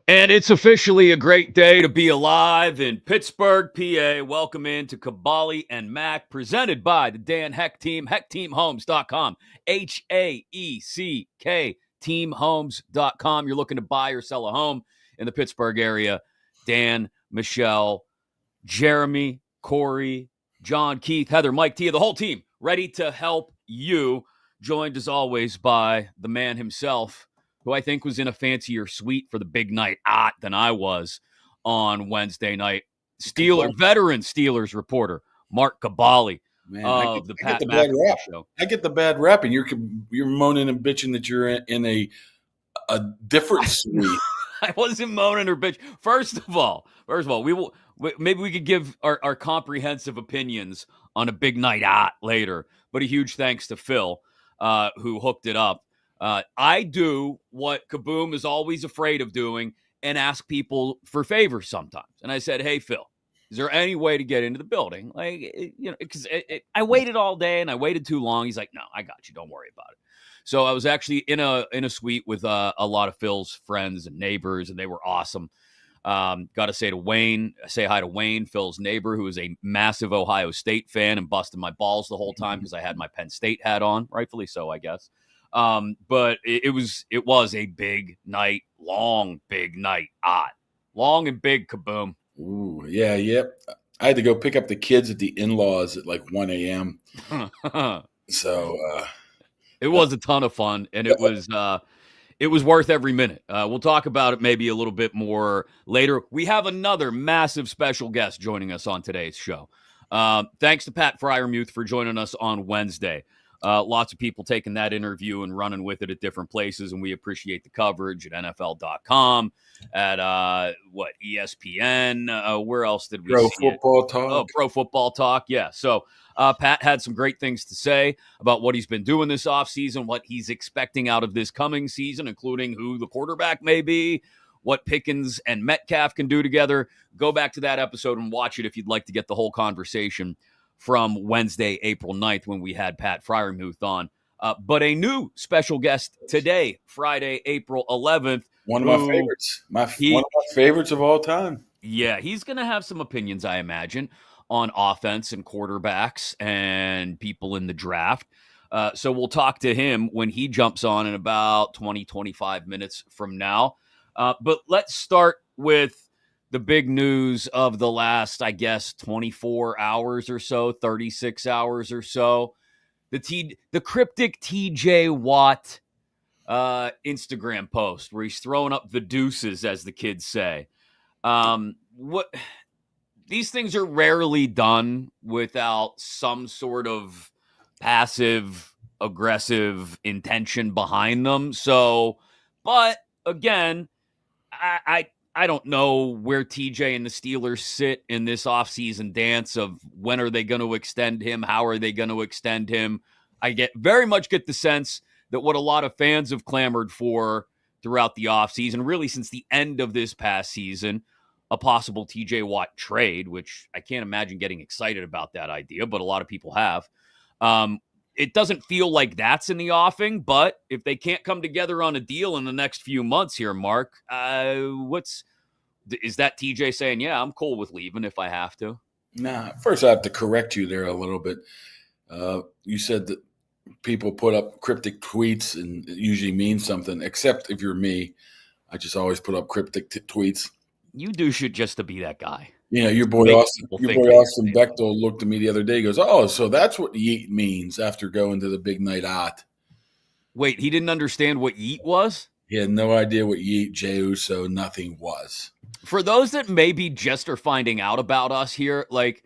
And it's officially a great day to be alive in Pittsburgh, PA. Welcome into Kaboly+Mack, presented by the Dan Heck Team, HeckTeamHomes.com, HAECK teamhomes.com. You're looking to buy or sell a home in the Pittsburgh area. Dan, Michelle, Jeremy, Corey, John, Keith, Heather, Mike, Tia, the whole team ready to help you. Joined as always by the man himself, who I think was in a fancier suite for the big night than I was on Wednesday night. Veteran Steelers reporter, Mark Kaboly of the Pat McAfee Show. I get the bad rap, and you're moaning and bitching that you're in a different suite. I wasn't moaning or bitch. First of all, maybe we could give our comprehensive opinions on a big night later. But a huge thanks to Phil, who hooked it up. I do what Kaboom is always afraid of doing and ask people for favors sometimes. And I said, hey, Phil, is there any way to get into the building? Because I waited all day and I waited too long. He's like, no, I got you. Don't worry about it. So I was actually in a suite with a lot of Phil's friends and neighbors, and they were awesome. Got to say hi to Wayne, Phil's neighbor, who is a massive Ohio State fan and busted my balls the whole time because I had my Penn State hat on, rightfully so, I guess. But it was a big night, long and big. Kaboom. Ooh, yeah, yep. I had to go pick up the kids at the in-laws at like 1 a.m. So it was a ton of fun, and it was worth every minute. We'll talk about it maybe a little bit more later. We have another massive special guest joining us on today's show. Thanks to Pat Fryermuth for joining us on Wednesday. Lots of people taking that interview and running with it at different places, and we appreciate the coverage at NFL.com, at ESPN. Where else did we see Football Talk? Oh, Pro Football Talk, yeah. So Pat had some great things to say about what he's been doing this offseason, what he's expecting out of this coming season, including who the quarterback may be, what Pickens and Metcalf can do together. Go back to that episode and watch it if you'd like to get the whole conversation from Wednesday, April 9th, when we had Pat Fryermuth on. But a new special guest today, Friday, April 11th. One of my favorites. One of my favorites of all time. Yeah, he's going to have some opinions, I imagine, on offense and quarterbacks and people in the draft. So we'll talk to him when he jumps on in about 20, 25 minutes from now. But let's start with the big news of the last, I guess, 24 hours or so, 36 hours or so. The cryptic TJ Watt Instagram post where he's throwing up the deuces, as the kids say. These things are rarely done without some sort of passive aggressive intention behind them. So, but again, I don't know where TJ and the Steelers sit in this offseason dance of when are they going to extend him? How are they going to extend him? I very much get the sense that what a lot of fans have clamored for throughout the offseason, really since the end of this past season, a possible TJ Watt trade, which I can't imagine getting excited about that idea, but a lot of people have. It doesn't feel like that's in the offing, but if they can't come together on a deal in the next few months here, Mark, is that TJ saying, yeah, I'm cool with leaving if I have to? Nah, first I have to correct you there a little bit. You said that people put up cryptic tweets and it usually means something, except if you're me. I just always put up cryptic tweets. You do should just to be that guy. You know, your boy Austin Bechtel looked at me the other day. He goes, "Oh, so that's what yeet means after going to the big night out." Wait, he didn't understand what yeet was? He had no idea what yeet, Jey Uso, nothing was. For those that maybe just are finding out about us here, like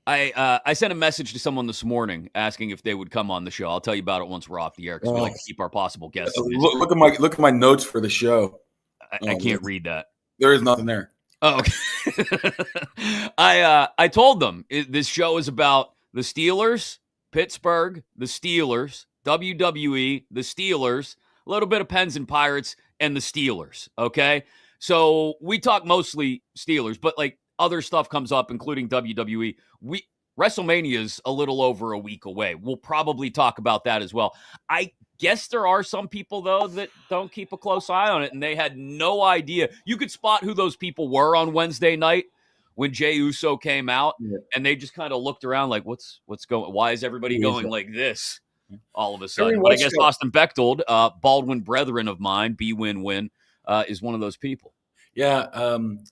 I sent a message to someone this morning asking if they would come on the show. I'll tell you about it once we're off the air because we like to keep our possible guests. Look at my notes for the show. I can't read that. There is nothing there. Oh, okay. I told them this show is about the Steelers, Pittsburgh, the Steelers, WWE, the Steelers, a little bit of Pens and Pirates, and the Steelers. Okay, so we talk mostly Steelers, but like other stuff comes up, including WWE. WrestleMania is a little over a week away. We'll probably talk about that as well. I guess there are some people, though, that don't keep a close eye on it, and they had no idea. You could spot who those people were on Wednesday night when Jey Uso came out, and they just kind of looked around like, what's going? Why is everybody going like this all of a sudden? But I guess Austin Bechtold, Baldwin brethren of mine, B-Win-Win, is one of those people. Yeah,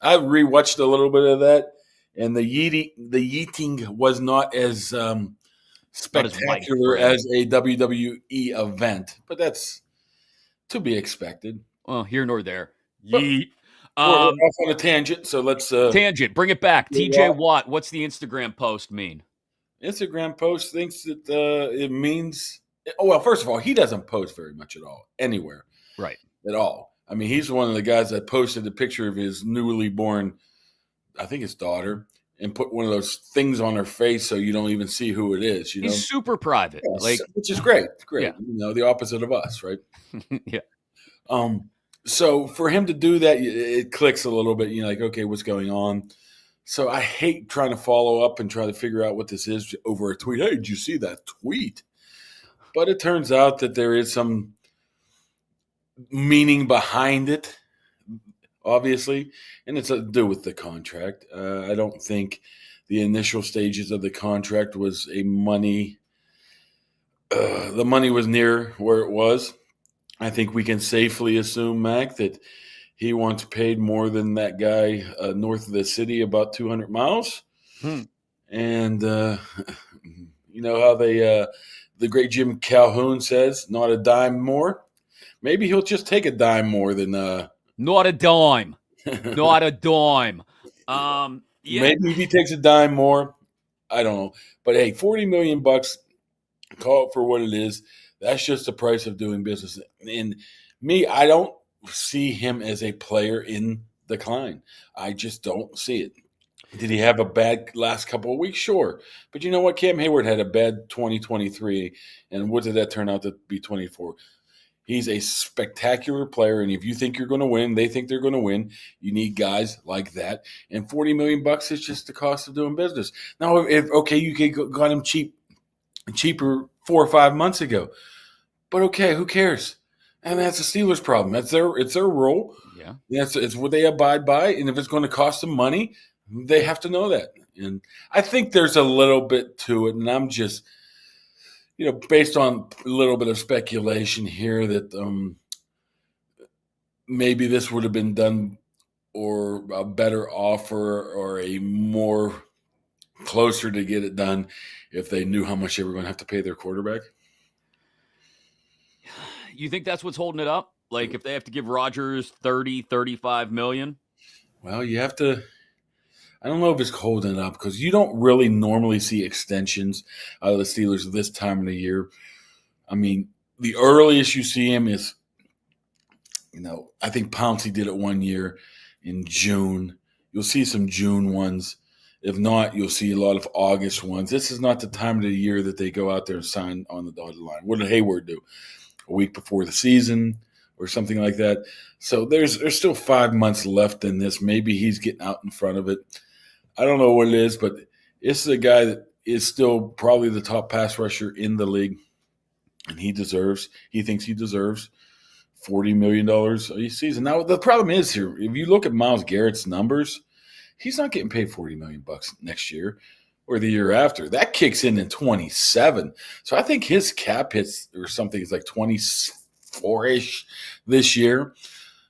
I rewatched a little bit of that, and the yeeting was not as spectacular as a WWE event, but that's to be expected. Well, here nor there. Yeet. We're off on a tangent, so let's tangent. Bring it back. TJ Watt. What's the Instagram post mean? Instagram post thinks that it means. Oh well, first of all, he doesn't post very much at all anywhere, right? At all. I mean, he's one of the guys that posted a picture of his newly born, I think his daughter, and put one of those things on her face so you don't even see who it is. You know, he's super private, which is great. Great, yeah. You know, the opposite of us, right? Yeah. So for him to do that, it clicks a little bit. You're like, okay, what's going on? So I hate trying to follow up and try to figure out what this is over a tweet. Hey, did you see that tweet? But it turns out that there is some meaning behind it, obviously, and it's to do with the contract. I don't think the initial stages of the contract was a money. The money was near where it was. I think we can safely assume, Mac, that he wants paid more than that guy north of the city, about 200 miles. And you know how the great Jim Calhoun says, not a dime more. Maybe he'll just take a dime more than not a dime. Not a dime. Yeah. Maybe if he takes a dime more, I don't know. But hey, $40 million, call it for what it is. That's just the price of doing business. And me, I don't see him as a player in decline. I just don't see it. Did he have a bad last couple of weeks? Sure. But you know what? Cam Hayward had a bad 2023. And what did that turn out to be 24? He's a spectacular player. And if you think you're going to win, they think they're going to win. You need guys like that. And $40 million is just the cost of doing business. Now, you got him cheaper 4 or 5 months ago. But okay, who cares? And that's the Steelers' problem. It's their role. Yeah. It's what they abide by. And if it's going to cost them money, they have to know that. And I think there's a little bit to it. And I'm just, based on a little bit of speculation here that maybe this would have been done or a better offer or a more closer to get it done if they knew how much they were going to have to pay their quarterback. You think that's what's holding it up? Like if they have to give Rodgers 30, 35 million? Well, you have to – I don't know if it's holding it up because you don't really normally see extensions out of the Steelers this time of the year. I mean, the earliest you see him is, I think Pouncey did it 1 year in June. You'll see some June ones. If not, you'll see a lot of August ones. This is not the time of the year that they go out there and sign on the dotted line. What did Hayward do? A week before the season or something like that. So there's still 5 months left in this. Maybe he's getting out in front of it. I don't know what it is, but this is a guy that is still probably the top pass rusher in the league. And he thinks he deserves $40 million a season. Now, the problem is here, if you look at Myles Garrett's numbers, he's not getting paid $40 million next year or the year after. That kicks in 27. So I think his cap hits or something is like 24-ish this year.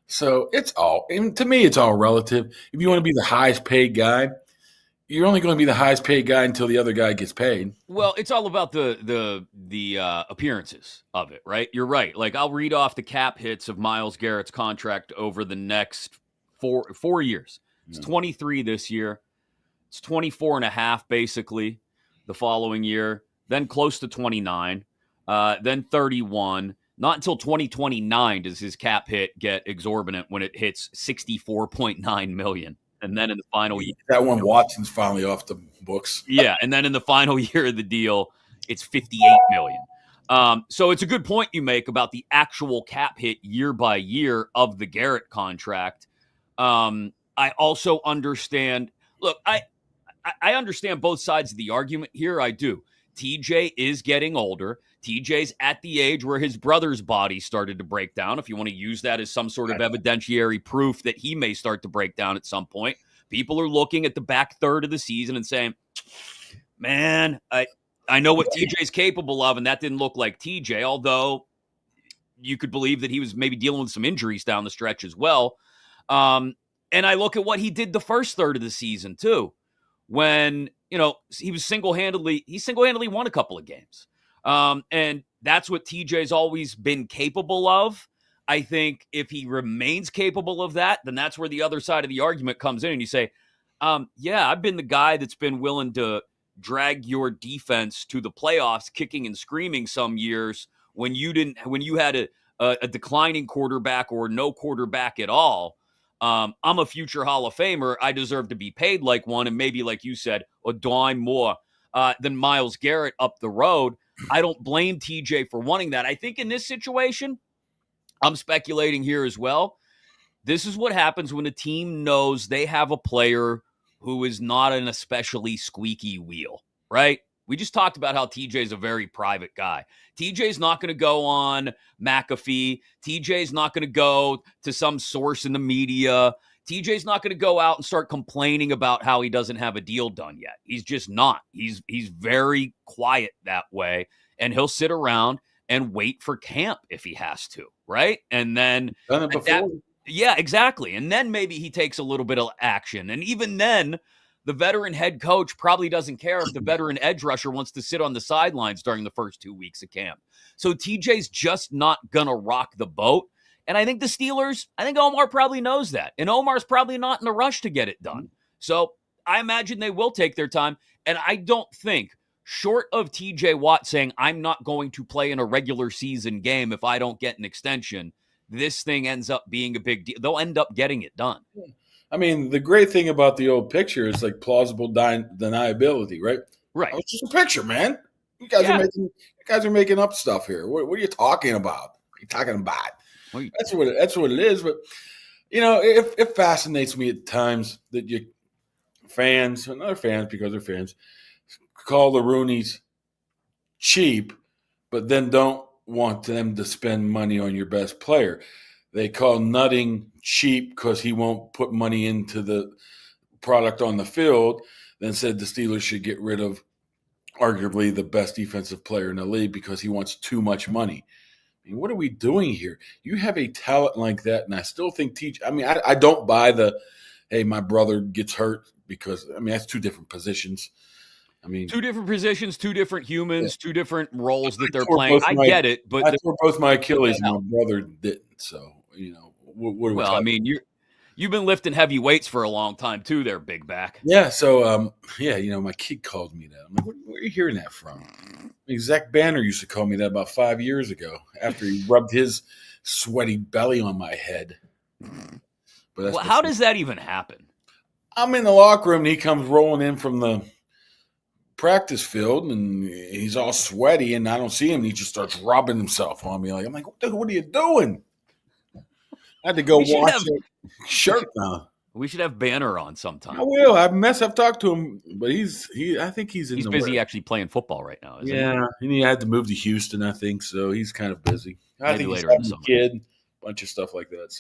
So to me, it's all relative. If you want to be the highest paid guy, you're only going to be the highest paid guy until the other guy gets paid. Well, it's all about the appearances of it, right? You're right. Like I'll read off the cap hits of Myles Garrett's contract over the next four years. It's 23 this year. It's 24 and a half basically the following year, then close to 29, then 31. Not until 2029 does his cap hit get exorbitant when it hits 64.9 million. And then in the final year, that one Watson's finally off the books. Yeah, and then in the final year of the deal, it's 58 million. So it's a good point you make about the actual cap hit year by year of the Garrett contract. I also understand. Look, I understand both sides of the argument here. I do. TJ is getting older. TJ's at the age where his brother's body started to break down. If you want to use that as some sort of evidentiary proof that he may start to break down at some point, people are looking at the back third of the season and saying, man, I know what TJ's capable of, and that didn't look like TJ, although you could believe that he was maybe dealing with some injuries down the stretch as well. And I look at what he did the first third of the season, too, when, he single-handedly won a couple of games. And that's what TJ's always been capable of. I think if he remains capable of that, then that's where the other side of the argument comes in. And you say, yeah, I've been the guy that's been willing to drag your defense to the playoffs, kicking and screaming some years when you had a declining quarterback or no quarterback at all. I'm a future Hall of Famer. I deserve to be paid like one, and maybe, like you said, a dime more than Myles Garrett up the road. I don't blame TJ for wanting that. I think in this situation, I'm speculating here as well. This is what happens when a team knows they have a player who is not an especially squeaky wheel, right? We just talked about how TJ's a very private guy. TJ's not going to go on McAfee. TJ's not going to go to some source in the media. TJ's not going to go out and start complaining about how he doesn't have a deal done yet. He's just not. He's very quiet that way, and he'll sit around and wait for camp if he has to, right? And then done it before. Yeah, exactly. And then maybe he takes a little bit of action. And even then, the veteran head coach probably doesn't care if the veteran edge rusher wants to sit on the sidelines during the first 2 weeks of camp. So TJ's just not going to rock the boat. And I think the Steelers, Omar probably knows that. And Omar's probably not in a rush to get it done. So I imagine they will take their time. And I don't think, short of TJ Watt saying, I'm not going to play in a regular season game if I don't get an extension, this thing ends up being a big deal. They'll end up getting it done. I mean, the great thing about the old picture is like plausible deniability, right? Right. It's just a picture, man. You guys are making up stuff here. What are you talking about? What are you talking about? That's what it is. But it fascinates me at times that you fans and other fans, because they're fans, call the Rooneys cheap, but then don't want them to spend money on your best player. They call Nutting cheap because he won't put money into the product on the field, then said the Steelers should get rid of arguably the best defensive player in the league because he wants too much money. I mean, what are we doing here? You have a talent like that, and I still think I don't buy hey, my brother gets hurt because, that's two different positions. Two different positions, two different humans, two different roles that they're playing. I get it, but I tore both my Achilles, and my brother didn't. So, what well, you've been lifting heavy weights for a long time too, there, big back. Yeah. So, my kid called me that. I'm like, where are you hearing that from? Zach Banner used to call me that about 5 years ago after he rubbed his sweaty belly on my head. But how does that even happen? I'm in the locker room, and he comes rolling in from the practice field, and he's all sweaty, and I don't see him, and he just starts rubbing himself on me. I'm like, what are you doing? I had to go wash his shirt now. We should have Banner on sometime. I will. I've talked to him, but I think he's busy actually playing football right now, isn't he? Yeah, and he had to move to Houston, I think, so he's kind of busy. I think later he's having a kid, a bunch of stuff like that.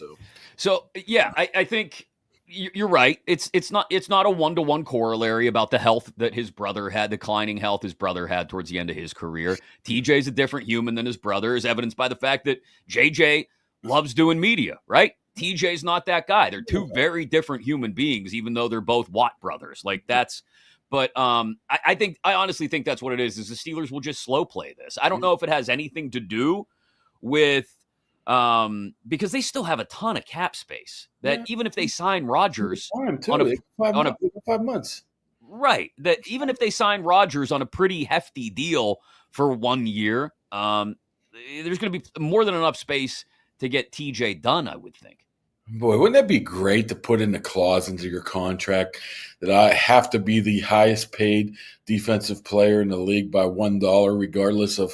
So yeah, I think you're right. It's not a 1-to-1 corollary about the health that his brother had, declining health his brother had towards the end of his career. TJ's a different human than his brother, as evidenced by the fact that JJ loves doing media, right? TJ's not that guy. They're two very different human beings, even though they're both Watt brothers. But I honestly think that's what it is the Steelers will just slow play this. I don't know if it has anything to do with because they still have a ton of cap space that even if they sign Rodgers on 5 months. Right. That even if they sign Rodgers on a pretty hefty deal for 1 year, there's going to be more than enough space to get TJ done, I would think. Boy, wouldn't that be great to put in a clause into your contract that I have to be the highest paid defensive player in the league by $1, regardless of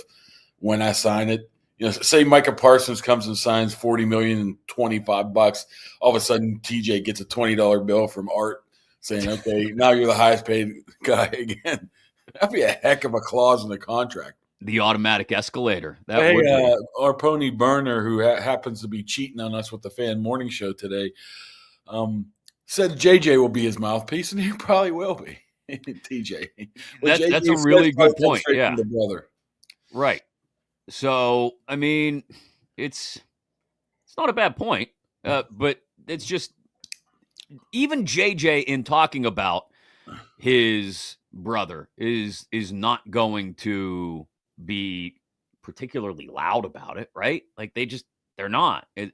when I sign it? Say Micah Parsons comes and signs $40 million and $25. All of a sudden, TJ gets a $20 bill from Art saying, "Okay, now you're the highest paid guy again." That'd be a heck of a clause in the contract. The automatic escalator. That Hey, would be. our pony burner, who happens to be cheating on us with the fan morning show today, said JJ will be his mouthpiece, and he probably will be. TJ. What JJ That's a says really probably good comes point. straight Yeah. from the brother. Right. So, I mean, it's not a bad point, but it's just even JJ in talking about his brother is not going to be particularly loud about it, right? Like they're not. It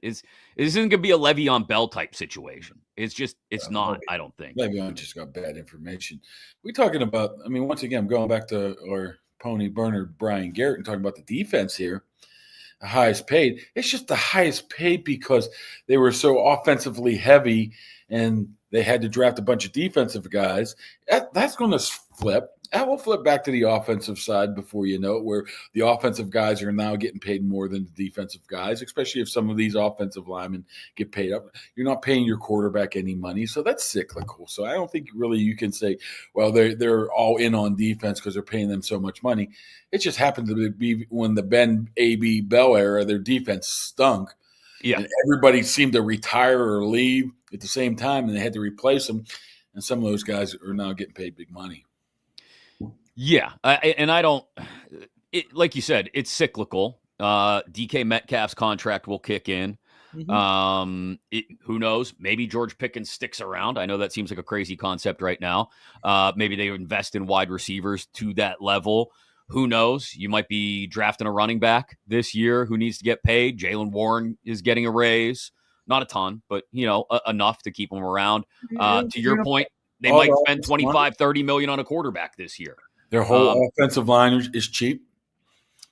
isn't going to be a Le'Veon Bell type situation. It's not. I don't think. Le'Veon just got bad information. We're talking about. I mean, once again, I'm going back to our pony burner Brian Garrett and talking about the defense here. The highest paid. It's just the highest paid because they were so offensively heavy and they had to draft a bunch of defensive guys. That's going to flip. That will flip back to the offensive side before you know it, where the offensive guys are now getting paid more than the defensive guys, especially if some of these offensive linemen get paid up. You're not paying your quarterback any money, so that's cyclical. So I don't think really you can say, well, they're all in on defense because they're paying them so much money. It just happened to be when the Ben A.B. Bell era, their defense stunk. Yeah. And everybody seemed to retire or leave at the same time, and they had to replace them. And some of those guys are now getting paid big money. Yeah. I don't – like you said, it's cyclical. DK Metcalf's contract will kick in. Mm-hmm. Who knows? Maybe George Pickens sticks around. I know that seems like a crazy concept right now. Maybe they invest in wide receivers to that level. Who knows? You might be drafting a running back this year who needs to get paid. Jaylen Warren is getting a raise. Not a ton, but, enough to keep him around. To your point, they might spend $25-30 million on a quarterback this year. Their whole offensive line is cheap.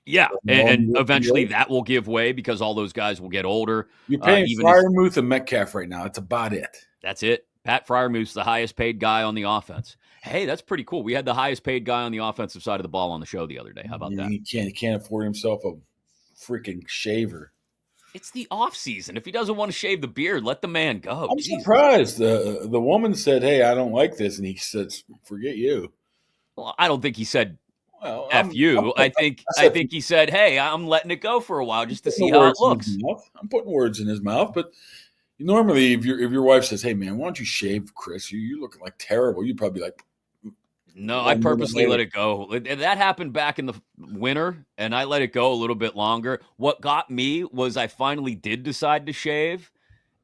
Yeah, and eventually that will give way because all those guys will get older. You're paying Freiermuth and Metcalf right now. That's about it. That's it. Pat Freiermuth's the highest paid guy on the offense. Hey, that's pretty cool. We had the highest paid guy on the offensive side of the ball on the show the other day. How about that? He can't afford himself a freaking shaver. It's the off season. If he doesn't want to shave the beard, let the man go. I'm surprised. The woman said, "Hey, I don't like this," and he said, "Forget you." Well, I don't think he said F you. I think he said, "Hey, I'm letting it go for a while just to see how it looks." I'm putting words in his mouth, but normally, if your wife says, "Hey, man, why don't you shave, Chris? You're looking like terrible," you'd probably be like, "No, I purposely let it go." That happened back in the winter, and I let it go a little bit longer. What got me was I finally did decide to shave,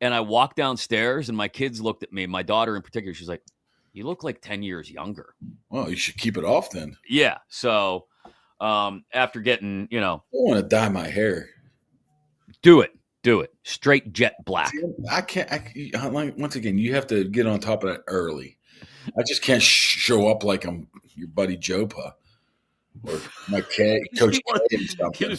and I walked downstairs, and my kids looked at me. My daughter in particular, she's like, "You look like 10 years younger." Well, you should keep it off then. Yeah. So after getting, I don't want to dye my hair. Do it. Straight jet black. I can't. Once again, you have to get on top of that early. I just can't show up like I'm your buddy Jopa or my Coach K.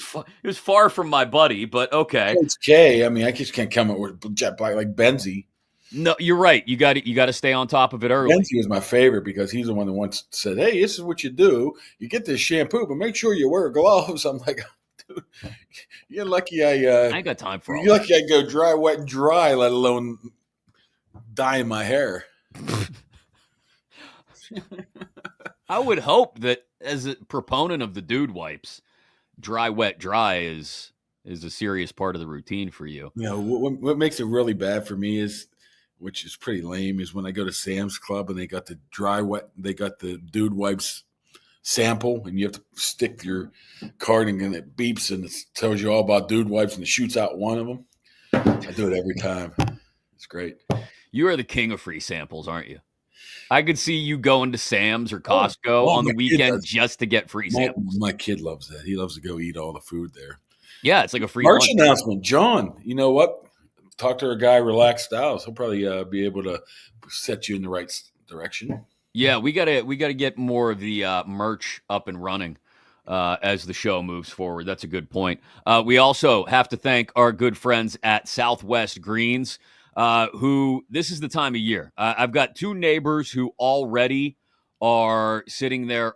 He was far from my buddy, but okay. Coach K. I mean, I just can't come up with jet black like Benzie. No, you're right. You got to stay on top of it early. Benzie was my favorite because he's the one that once said, "Hey, this is what you do. You get this shampoo, but make sure you wear gloves." I'm like, dude, you're lucky I ain't got time for all you're lucky I go dry, wet, dry, let alone dyeing my hair. I would hope that as a proponent of the dude wipes, dry, wet, dry is a serious part of the routine for you. What makes it really bad for me is, which is pretty lame, is when I go to Sam's Club and they got the dry, wet, they got the dude wipes sample, and you have to stick your card in and it beeps and it tells you all about dude wipes and it shoots out one of them. I do it every time. It's great. You are the king of free samples, aren't you? I could see you going to Sam's or Costco on the weekend just to get free samples. My kid loves that. He loves to go eat all the food there. Yeah, it's like a free March announcement. John, you know what? Talk to our guy, Relaxed Styles. He'll probably be able to set you in the right direction. Yeah, we gotta get more of the merch up and running as the show moves forward. That's a good point. We also have to thank our good friends at Southwest Greens, who this is the time of year. I've got two neighbors who already are sitting there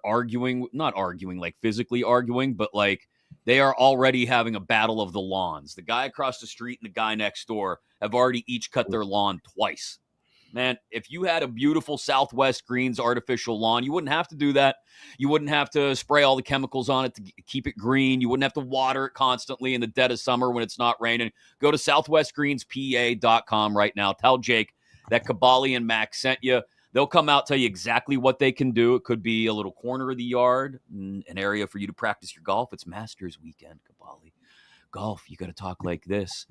not arguing like physically arguing, but like they are already having a battle of the lawns. The guy across the street and the guy next door have already each cut their lawn twice. Man, if you had a beautiful Southwest Greens artificial lawn, you wouldn't have to do that. You wouldn't have to spray all the chemicals on it to keep it green. You wouldn't have to water it constantly in the dead of summer when it's not raining. Go to southwestgreenspa.com right now. Tell Jake that Kaboly+Mack sent you. They'll come out, tell you exactly what they can do. It could be a little corner of the yard, an area for you to practice your golf. It's Masters weekend, Kaboly. Golf, you got to talk like this.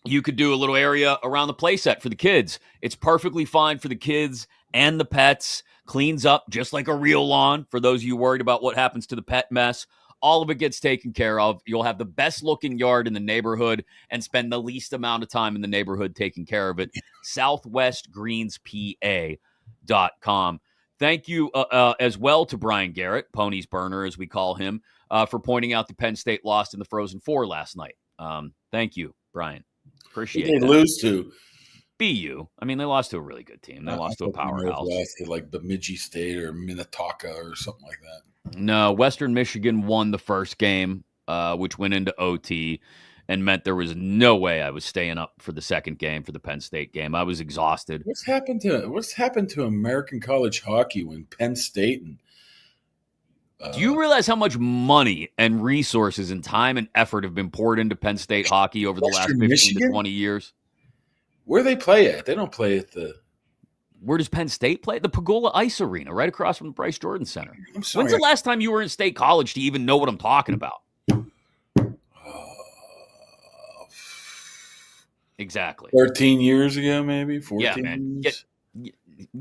You could do a little area around the playset for the kids. It's perfectly fine for the kids and the pets. Cleans up just like a real lawn. For those of you worried about what happens to the pet mess, all of it gets taken care of. You'll have the best looking yard in the neighborhood and spend the least amount of time in the neighborhood taking care of it. SouthwestGreensPA.com. Thank you as well to Brian Garrett, Pony's Burner, as we call him, for pointing out the Penn State lost in the Frozen Four last night. Thank you, Brian. Appreciate it. They that. lose to BU. I mean, they lost to a really good team. They lost to a powerhouse. Like Bemidji State or Minnetonka or something like that. No, Western Michigan won the first game, which went into OT and meant there was no way I was staying up for the second game, for the Penn State game. I was exhausted. What's happened to American college hockey when Penn State and do you realize how much money and resources and time and effort have been poured into Penn State hockey over the last 15 to 20 years? Where they play at? They don't play at the... Where does Penn State play? The Pagola Ice Arena, right across from the Bryce Jordan Center. I'm sorry. When's the last time you were in State College to even know what I'm talking about? Exactly. 13 years ago, maybe? 14 yeah, man. years?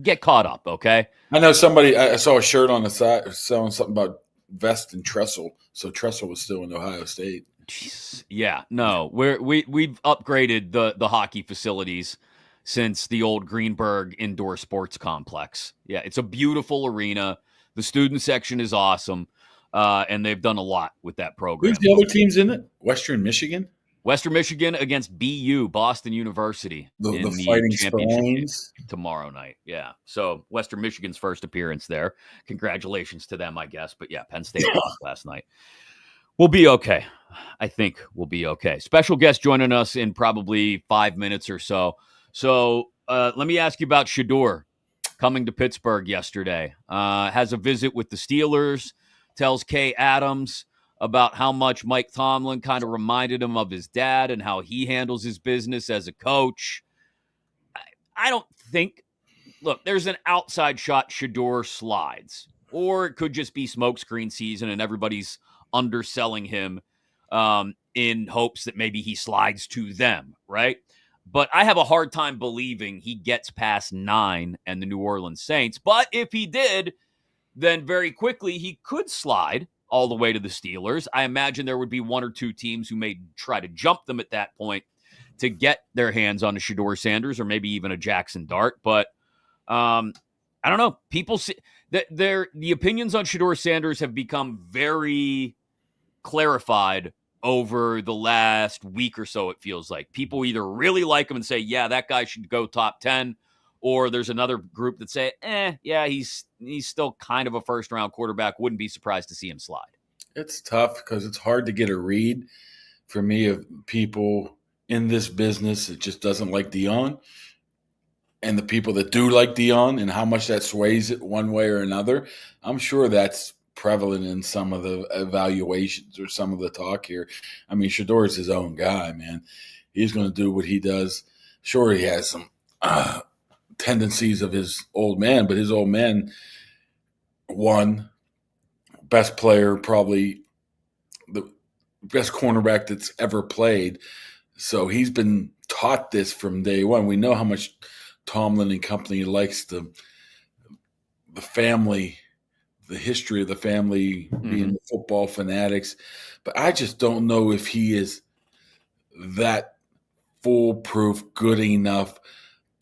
Get caught up, okay? I know somebody, I saw a shirt on the side selling something about Vest and Tressel. So Tressel was still in Ohio State. Jeez. Yeah, no. We've upgraded the hockey facilities since the old Greenberg Indoor Sports Complex. Yeah, it's a beautiful arena. The student section is awesome. And they've done a lot with that program. Who's the other teams in it? Western Michigan? Western Michigan against BU, Boston University, in the Fighting championship game Spines tomorrow night. Yeah, so Western Michigan's first appearance there. Congratulations to them, I guess. But yeah, Penn State lost last night. We'll be okay. I think we'll be okay. Special guest joining us in probably 5 minutes or so. So let me ask you about Shadeur coming to Pittsburgh yesterday. Has a visit with the Steelers, tells Kay Adams about how much Mike Tomlin kind of reminded him of his dad and how he handles his business as a coach. I don't think, look, there's an outside shot Shadeur slides, or it could just be smokescreen season and everybody's underselling him in hopes that maybe he slides to them, right? But I have a hard time believing he gets past 9 and the New Orleans Saints. But if he did, then very quickly he could slide all the way to the Steelers. I imagine there would be 1 or 2 teams who may try to jump them at that point to get their hands on a Shadeur Sanders or maybe even a Jackson Dart. But I don't know. People see that the opinions on Shadeur Sanders have become very clarified over the last week or so. It feels like people either really like him and say, yeah, that guy should go top 10, or there's another group that say, yeah, he's still kind of a first-round quarterback. Wouldn't be surprised to see him slide. It's tough because it's hard to get a read for me of people in this business that just doesn't like Deion, and the people that do like Deion and how much that sways it one way or another. I'm sure that's prevalent in some of the evaluations or some of the talk here. I mean, Shadeur is his own guy, man. He's going to do what he does. Sure, he has some tendencies of his old man, but his old man won, best player, probably the best cornerback that's ever played. So he's been taught this from day one. We know how much Tomlin and company likes the family, the history of the family, being football fanatics. But I just don't know if he is that foolproof, good enough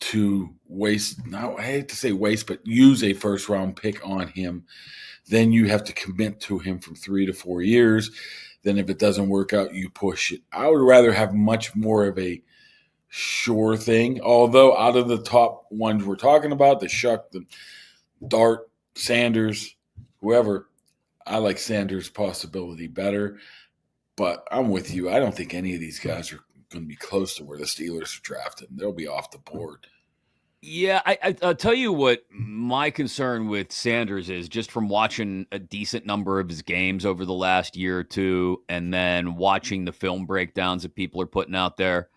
to waste, now I hate to say waste, but use a first-round pick on him. Then you have to commit to him from 3 to 4 years. Then if it doesn't work out, you push it. I would rather have much more of a sure thing. Although out of the top ones we're talking about, the Shuck, the Dart, Sanders, whoever, I like Sanders' possibility better. But I'm with you. I don't think any of these guys are going to be close to where the Steelers are drafted. They'll be off the board. Yeah, I'll tell you what my concern with Sanders is, just from watching a decent number of his games over the last year or two, and then watching the film breakdowns that people are putting out there.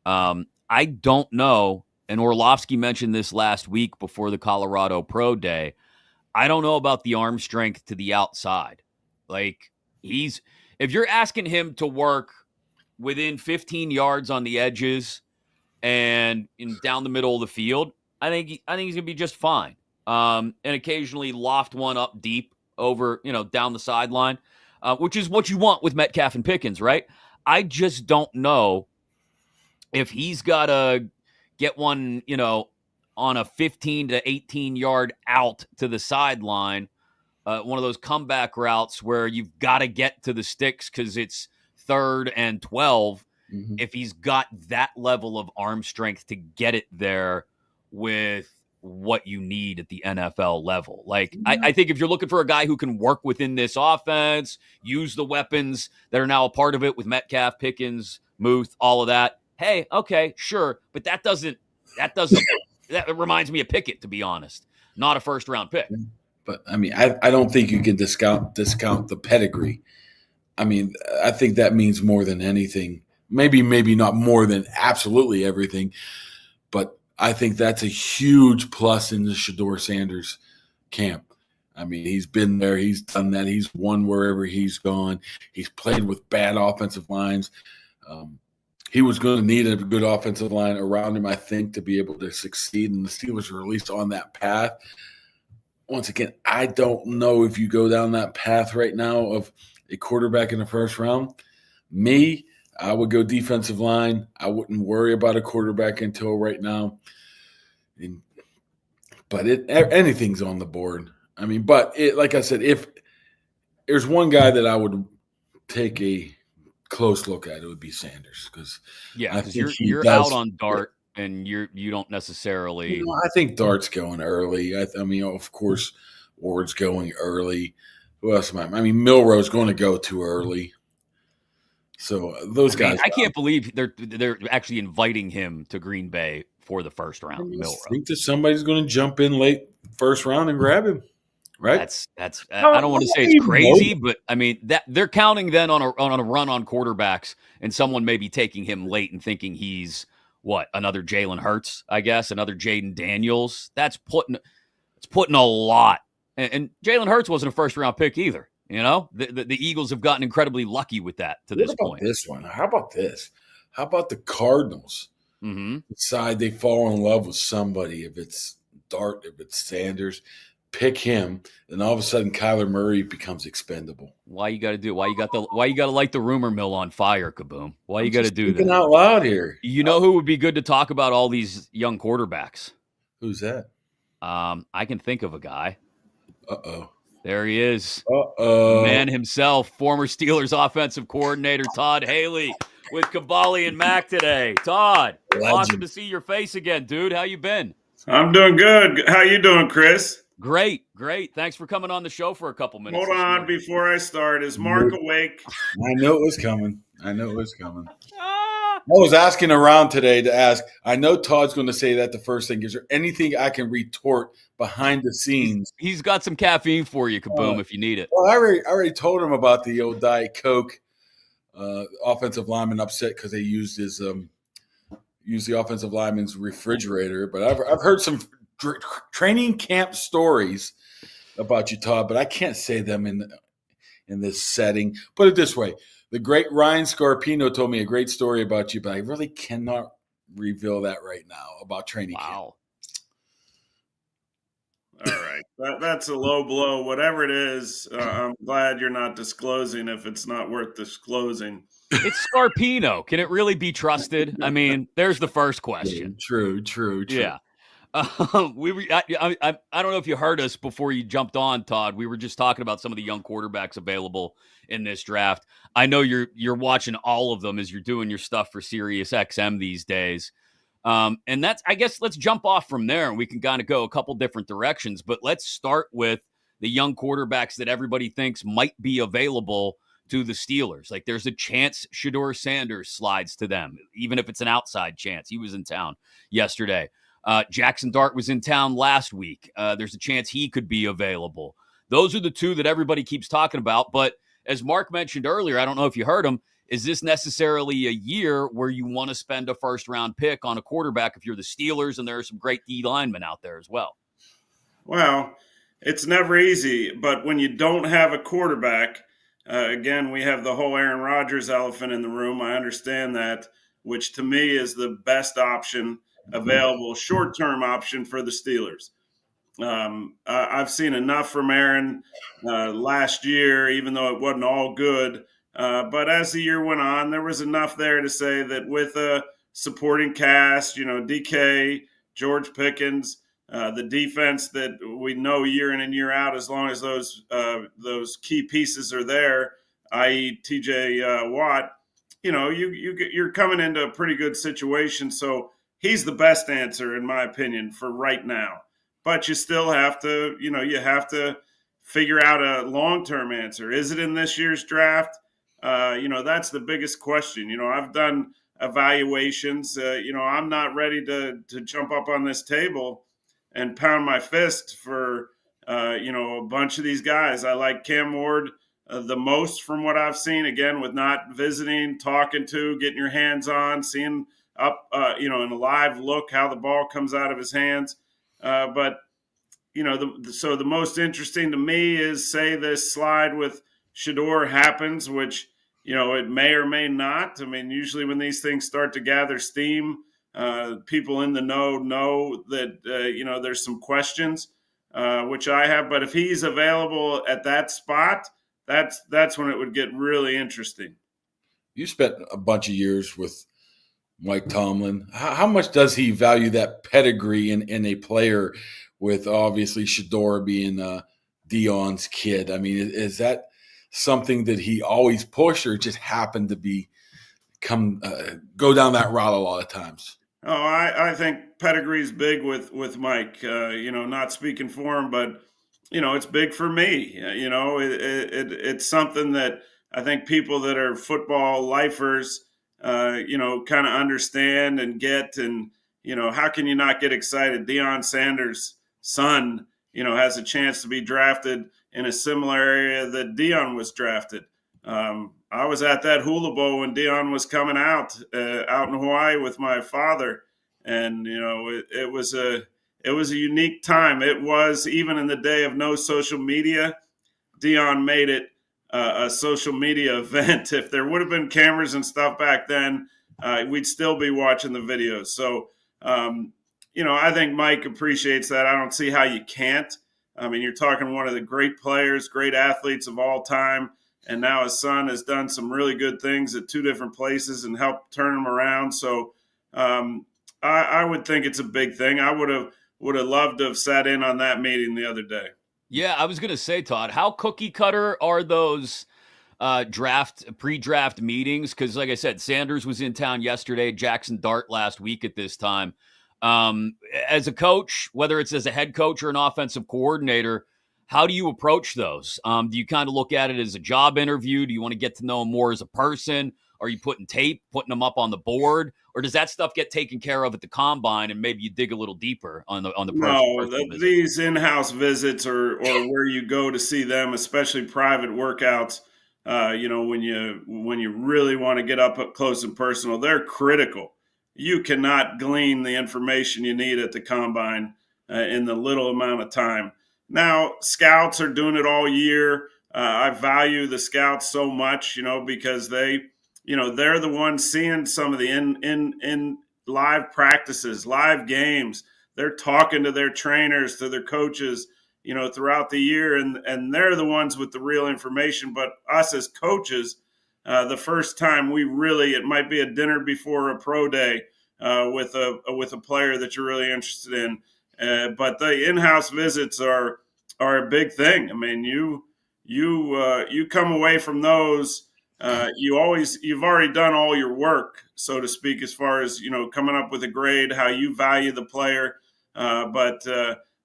I don't know, and Orlovsky mentioned this last week before the Colorado Pro Day. I don't know about the arm strength to the outside. Like, if you're asking him to work within 15 yards on the edges and down the middle of the field, I think he's gonna be just fine. And occasionally loft one up deep over, down the sideline, which is what you want with Metcalf and Pickens, right? I just don't know if he's got to get one, on a 15 to 18 yard out to the sideline, one of those comeback routes where you've got to get to the sticks because it's 3rd and 12. Mm-hmm. If he's got that level of arm strength to get it there with what you need at the NFL level. Like, I think if you're looking for a guy who can work within this offense, use the weapons that are now a part of it with Metcalf, Pickens, Muth, all of that. Hey, okay, sure. But that reminds me of Pickett, to be honest. Not a first round pick. But I mean, I don't think you can discount the pedigree. I mean, I think that means more than anything. Maybe not more than absolutely everything, but I think that's a huge plus in the Shadeur Sanders camp. I mean, he's been there, he's done that, he's won wherever he's gone. He's played with bad offensive lines. He was going to need a good offensive line around him, I think, to be able to succeed. And the Steelers were at least on that path. Once again, I don't know if you go down that path right now of a quarterback in the first round. Me, I would go defensive line. I wouldn't worry about a quarterback until right now. But anything's on the board. I mean, like I said, if there's one guy that I would take a close look at, it would be Sanders, because you're out on Dart and you don't necessarily. I think Dart's going early. I mean, of course, Ward's going early. Who else am I mean, Milroe's going to go too early. So those guys. I can't believe they're actually inviting him to Green Bay for the first round. I think that somebody's going to jump in late first round and grab him. Right. That's. I don't want to say it's crazy, but I mean that they're counting then on a run on quarterbacks, and someone maybe taking him late and thinking he's another Jalen Hurts, I guess, another Jaden Daniels. It's putting a lot. And Jalen Hurts wasn't a first round pick either. You know, the Eagles have gotten incredibly lucky with that to this point. This one. How about this? How about the Cardinals? Mm-hmm. Decide they fall in love with somebody. If it's Dart, if it's Sanders, pick him. Then all of a sudden, Kyler Murray becomes expendable. Why you got to do it? Why you got to light the rumor mill on fire, Kaboom? Why you got to do that? Thinking out loud here. You know who would be good to talk about all these young quarterbacks? Who's that? I can think of a guy. Uh-oh. There he is. Uh-oh. Man himself, former Steelers offensive coordinator Todd Haley with Kaboly+Mack today. Todd, awesome to see your face again, dude. How you been? I'm doing good. How you doing, Chris? Great. Thanks for coming on the show for a couple minutes. Hold on before I start. Is Mark awake? I know it was coming. I was asking around today to ask. I know Todd's going to say that the first thing. Is there anything I can retort behind the scenes? He's got some caffeine for you, Kaboom, if you need it. Well, I already told him about the old Diet Coke. Offensive lineman upset because they used the offensive lineman's refrigerator. But I've heard some training camp stories about you, Todd, but I can't say them in this setting. Put it this way. The great Ryan Scarpino told me a great story about you, but I really cannot reveal that right now about training camp. All right. That's a low blow. Whatever it is, I'm glad you're not disclosing if it's not worth disclosing. It's Scarpino. Can it really be trusted? I mean, there's the first question. True. Yeah. I don't know if you heard us before you jumped on, Todd. We were just talking about some of the young quarterbacks available in this draft. I know you're watching all of them as you're doing your stuff for Sirius XM these days. And that's, I guess, let's jump off from there and we can kind of go a couple different directions. But let's start with the young quarterbacks that everybody thinks might be available to the Steelers. Like, there's a chance Shadeur Sanders slides to them, even if it's an outside chance. He was in town yesterday. Jackson Dart was in town last week. There's a chance he could be available. Those are the two that everybody keeps talking about. But as Mark mentioned earlier, I don't know if you heard him, is this necessarily a year where you want to spend a first-round pick on a quarterback if you're the Steelers, and there are some great D linemen out there as well? Well, it's never easy, but when you don't have a quarterback, again, we have the whole Aaron Rodgers elephant in the room. I understand that, which to me is the best option available, short-term option for the Steelers. I've seen enough from Aaron last year, even though it wasn't all good. But as the year went on, there was enough there to say that with a supporting cast, DK, George Pickens, the defense that we know year in and year out, as long as those key pieces are there, i.e. TJ Watt, you're coming into a pretty good situation. So he's the best answer, in my opinion, for right now. But you still have to, you have to figure out a long-term answer. Is it in this year's draft? That's the biggest question. I've done evaluations. I'm not ready to jump up on this table and pound my fist for, a bunch of these guys. I like Cam Ward the most from what I've seen, again, with not visiting, talking to, getting your hands on, seeing up, in a live look how the ball comes out of his hands. But so the most interesting to me is, say this slide with Shadeur happens, which, it may or may not. I mean, usually when these things start to gather steam, people in the know that, there's some questions, which I have. But if he's available at that spot, that's when it would get really interesting. You spent a bunch of years with Mike Tomlin. How much does he value that pedigree in a player, with obviously Shadeur being Dion's kid? I mean, is that something that he always pushed, or just happened to go down that route a lot of times? Oh, I think pedigree is big with Mike. Not speaking for him, but it's big for me. It's something that I think people that are football lifers, kind of understand and get. And how can you not get excited? Deion Sanders' son, has a chance to be drafted in a similar area that Deion was drafted. I was at that Hula Bowl when Deion was coming out in Hawaii with my father, and it was a unique time. It was, even in the day of no social media, Deion made it a social media event. If there would have been cameras and stuff back then, we'd still be watching the videos. So, I think Mike appreciates that. I don't see how you can't. I mean, you're talking one of the great players, great athletes of all time. And now his son has done some really good things at two different places and helped turn them around. So I would think it's a big thing. I would have loved to have sat in on that meeting the other day. Yeah, I was going to say, Todd, how cookie cutter are those pre-draft meetings? Because like I said, Sanders was in town yesterday, Jackson Dart last week at this time. As a coach, whether it's as a head coach or an offensive coordinator, how do you approach those? Do you kind of look at it as a job interview? Do you want to get to know him more as a person? Are you putting them up on the board? Or does that stuff get taken care of at the combine, and maybe you dig a little deeper on the No, these in-house visits or where you go to see them, especially private workouts, when you really want to get up close and personal, they're critical. You cannot glean the information you need at the combine in the little amount of time. Now, scouts are doing it all year. I value the scouts so much, because they're the ones seeing some of the in live practices, live games. They're talking to their trainers, to their coaches, throughout the year, and they're the ones with the real information. But us as coaches, the first time it might be a dinner before a pro day with a player that you're really interested in. But the in-house visits are a big thing. I mean, you come away from those. You've already done all your work, so to speak, as far as coming up with a grade, how you value the player. But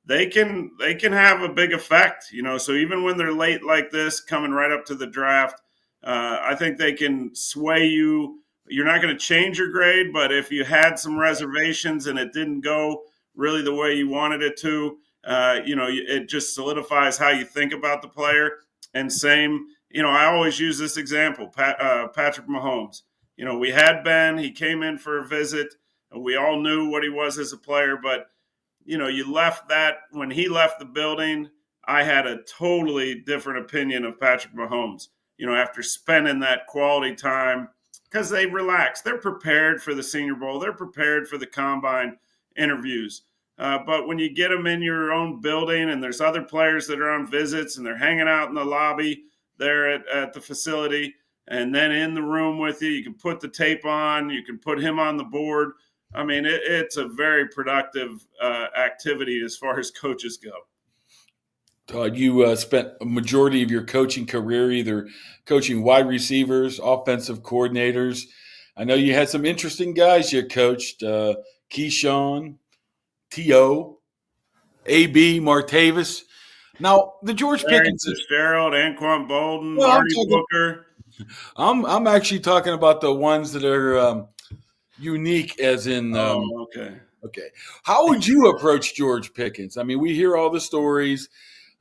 they can have a big effect. So even when they're late like this, coming right up to the draft, I think they can sway you. You're not going to change your grade, but if you had some reservations and it didn't go really the way you wanted it to. It just solidifies how you think about the player. And same, I always use this example, Patrick Mahomes. We had Ben, he came in for a visit. We all knew what he was as a player, but, you left that when he left the building, I had a totally different opinion of Patrick Mahomes, after spending that quality time, because they relax. They're prepared for the Senior Bowl. They're prepared for the combine interviews. But when you get them in your own building and there's other players that are on visits and they're hanging out in the lobby there at the facility and then in the room with you, you can put the tape on, you can put him on the board. I mean, it's a very productive activity as far as coaches go. Todd, you spent a majority of your coaching career either coaching wide receivers, offensive coordinators. I know you had some interesting guys you coached, Keyshawn, T.O., A.B., Martavis. Now, the George Pickens. Fitzgerald, Anquan Bolden, Marty Booker. I'm actually talking about the ones that are unique as in okay. How would you approach George Pickens? I mean, we hear all the stories.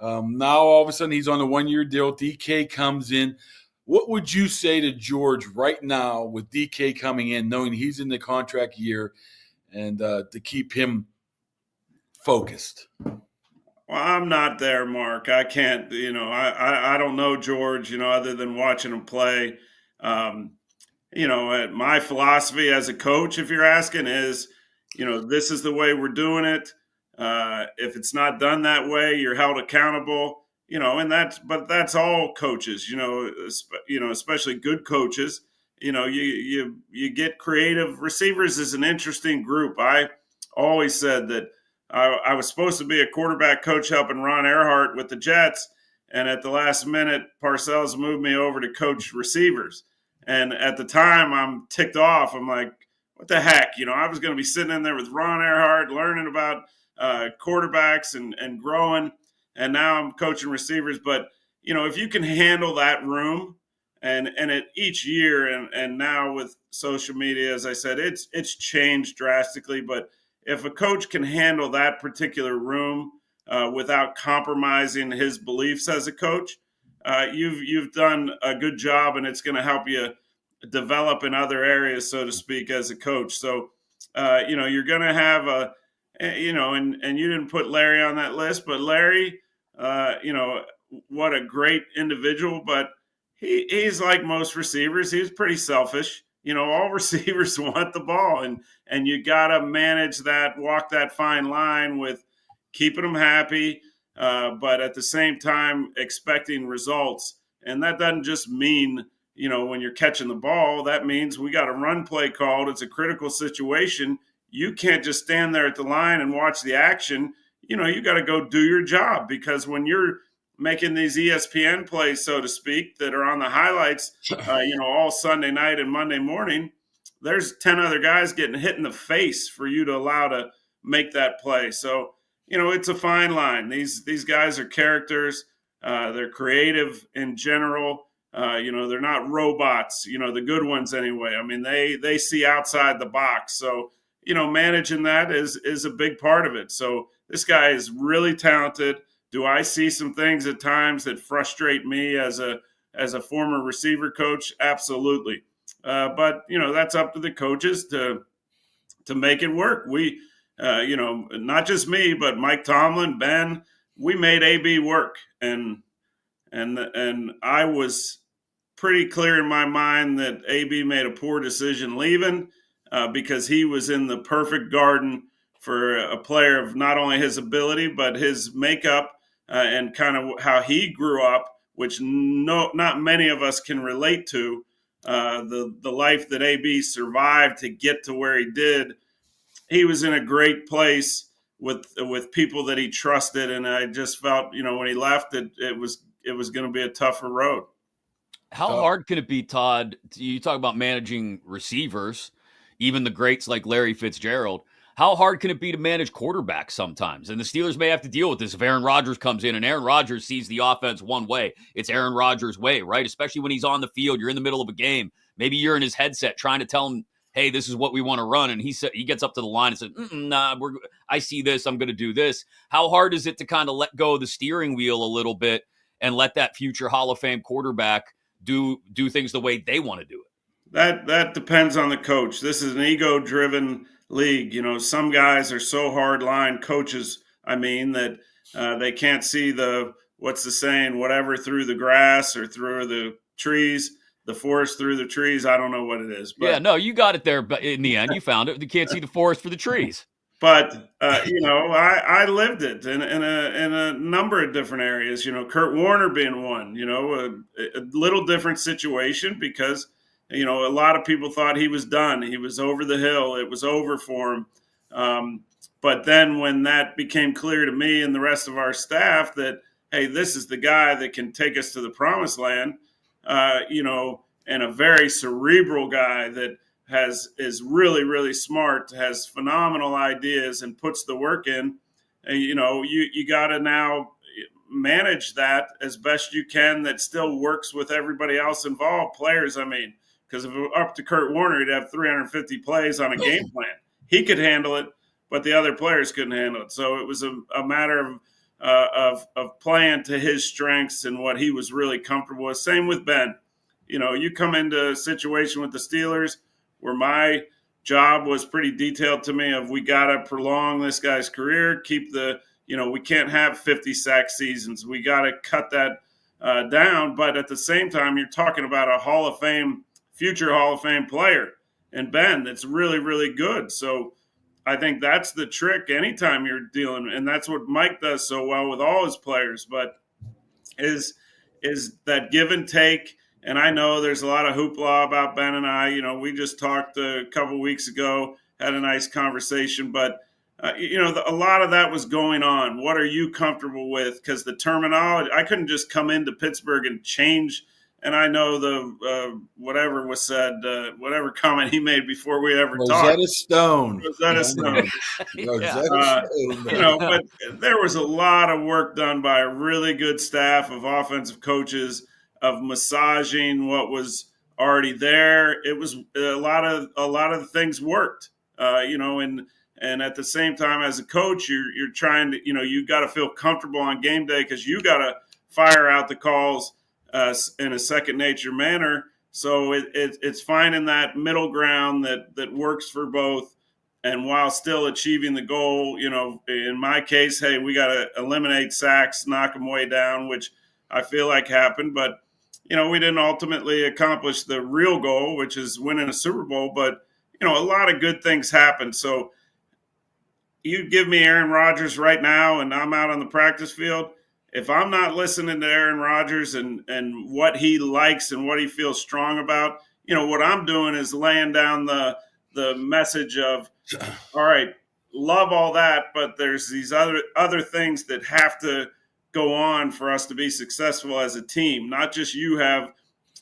Now, all of a sudden, he's on a one-year deal. DK comes in. What would you say to George right now with DK coming in, knowing he's in the contract year, and to keep him focused? Well, I'm not there, Mark. I can't, I don't know George, other than watching him play. My philosophy as a coach, if you're asking, is, this is the way we're doing it. If it's not done that way, you're held accountable, but that's all coaches, especially good coaches. You get creative. Receivers is an interesting group. I always said that I was supposed to be a quarterback coach helping Ron Earhart with the Jets, and at the last minute, Parcells moved me over to coach receivers. And at the time, I'm ticked off. I'm like, what the heck? I was going to be sitting in there with Ron Earhart, learning about quarterbacks and growing, and now I'm coaching receivers. But, if you can handle that room, and at each year, and now with social media, as I said, it's changed drastically. But if a coach can handle that particular room without compromising his beliefs as a coach, you've done a good job, and it's going to help you develop in other areas, so to speak, as a coach. So, you're going to have and you didn't put Larry on that list, but Larry, what a great individual, but he's like most receivers. He's pretty selfish. All receivers want the ball, and you got to manage that, walk that fine line with keeping them happy, but at the same time expecting results. And that doesn't just mean, when you're catching the ball, that means we got a run play called. It's a critical situation. You can't just stand there at the line and watch the action. You got to go do your job, because when you're making these ESPN plays, so to speak, that are on the highlights, all Sunday night and Monday morning, there's 10 other guys getting hit in the face for you to allow to make that play. So, it's a fine line. These guys are characters. They're creative in general. They're not robots, the good ones anyway. I mean, they see outside the box. So, managing that is a big part of it. So this guy is really talented. Do I see some things at times that frustrate me as a former receiver coach? Absolutely. But that's up to the coaches to make it work. We, not just me, but Mike Tomlin, Ben, we made AB work, and I was pretty clear in my mind that AB made a poor decision leaving because he was in the perfect garden for a player of not only his ability but his makeup and kind of how he grew up, which not many of us can relate to. The life that AB survived to get to where he did. He was in a great place with people that he trusted, and I just felt, when he left, it was going to be a tougher road. How hard can it be, Todd? You talk about managing receivers, even the greats like Larry Fitzgerald. How hard can it be to manage quarterbacks sometimes? And the Steelers may have to deal with this if Aaron Rodgers comes in and Aaron Rodgers sees the offense one way. It's Aaron Rodgers' way, right? Especially when he's on the field, you're in the middle of a game. Maybe you're in his headset trying to tell him, hey, this is what we want to run, and he gets up to the line and says, nah, I see this, I'm going to do this. How hard is it to kind of let go of the steering wheel a little bit and let that future Hall of Fame quarterback do things the way they want to do it? That depends on the coach. This is an ego-driven league. You know, some guys are so hard-line coaches, that they can't see what's the saying, whatever through the grass or through the trees, the forest through the trees. I don't know what it is. But yeah, no, you got it there, but in the end, you found it. You can't see the forest for the trees. But I lived it in a number of different areas. You know, Kurt Warner being one. You know, a little different situation because a lot of people thought he was done. He was over the hill. It was over for him. But then when that became clear to me and the rest of our staff that, hey, this is the guy that can take us to the promised land, and a very cerebral guy that is really, really smart, has phenomenal ideas and puts the work in, you got to now manage that as best you can that still works with everybody else involved, players, because if it were up to Kurt Warner, he'd have 350 plays on a game plan. He could handle it, but the other players couldn't handle it. So it was a matter of playing to his strengths and what he was really comfortable with. Same with Ben. You come into a situation with the Steelers where my job was pretty detailed to me of we got to prolong this guy's career, keep we can't have 50 sack seasons. We got to cut that down. But at the same time, you're talking about a future Hall of Fame player and Ben that's really, really good. So I think that's the trick anytime you're dealing, and that's what Mike does so well with all his players, but is that give and take. And I know there's a lot of hoopla about Ben and I. We just talked a couple weeks ago, had a nice conversation, but a lot of that was going on. What are you comfortable with? Because the terminology, I couldn't just come into Pittsburgh and change. And I know whatever was said, whatever comment he made before we ever talked. Rosetta Stone. Rosetta Stone. But there was a lot of work done by a really good staff of offensive coaches, of massaging what was already there. It was a lot of the things worked, and at the same time as a coach, you're trying to, you got to feel comfortable on game day because you got to fire out the calls in a second nature manner. So it's finding that middle ground that works for both, and while still achieving the goal. In my case, hey, we got to eliminate sacks, knock them way down, which I feel like happened, but we didn't ultimately accomplish the real goal, which is winning a Super Bowl. But a lot of good things happened. So you give me Aaron Rodgers right now, and I'm out on the practice field. If I'm not listening to Aaron Rodgers and what he likes and what he feels strong about, what I'm doing is laying down the message of, all right, love all that, but there's these other things that have to go on for us to be successful as a team. Not just you have,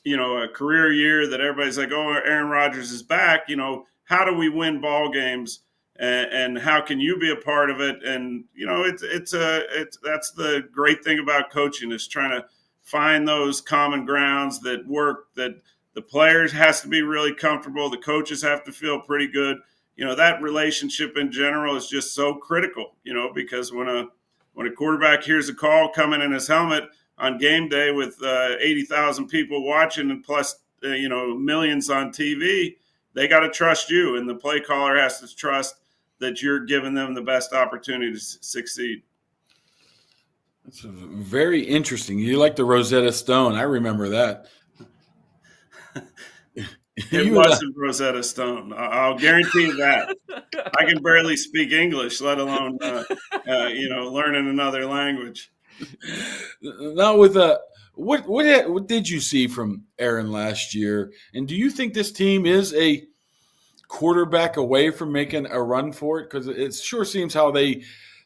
a career year that everybody's like, oh, Aaron Rodgers is back. How do we win ball games? And how can you be a part of it? And that's the great thing about coaching, is trying to find those common grounds that work. That the players has to be really comfortable, the coaches have to feel pretty good. That relationship in general is just so critical. Because when a quarterback hears a call coming in his helmet on game day with 80,000 people watching and plus millions on TV, they got to trust you, and the play caller has to trust that you're giving them the best opportunity to succeed. That's very interesting. You like the Rosetta Stone. I remember that. It wasn't Rosetta Stone. I'll guarantee you that. I can barely speak English, let alone, learning another language. Now, with what did you see from Aaron last year? And do you think this team is a quarterback away from making a run for it? Because it sure seems how they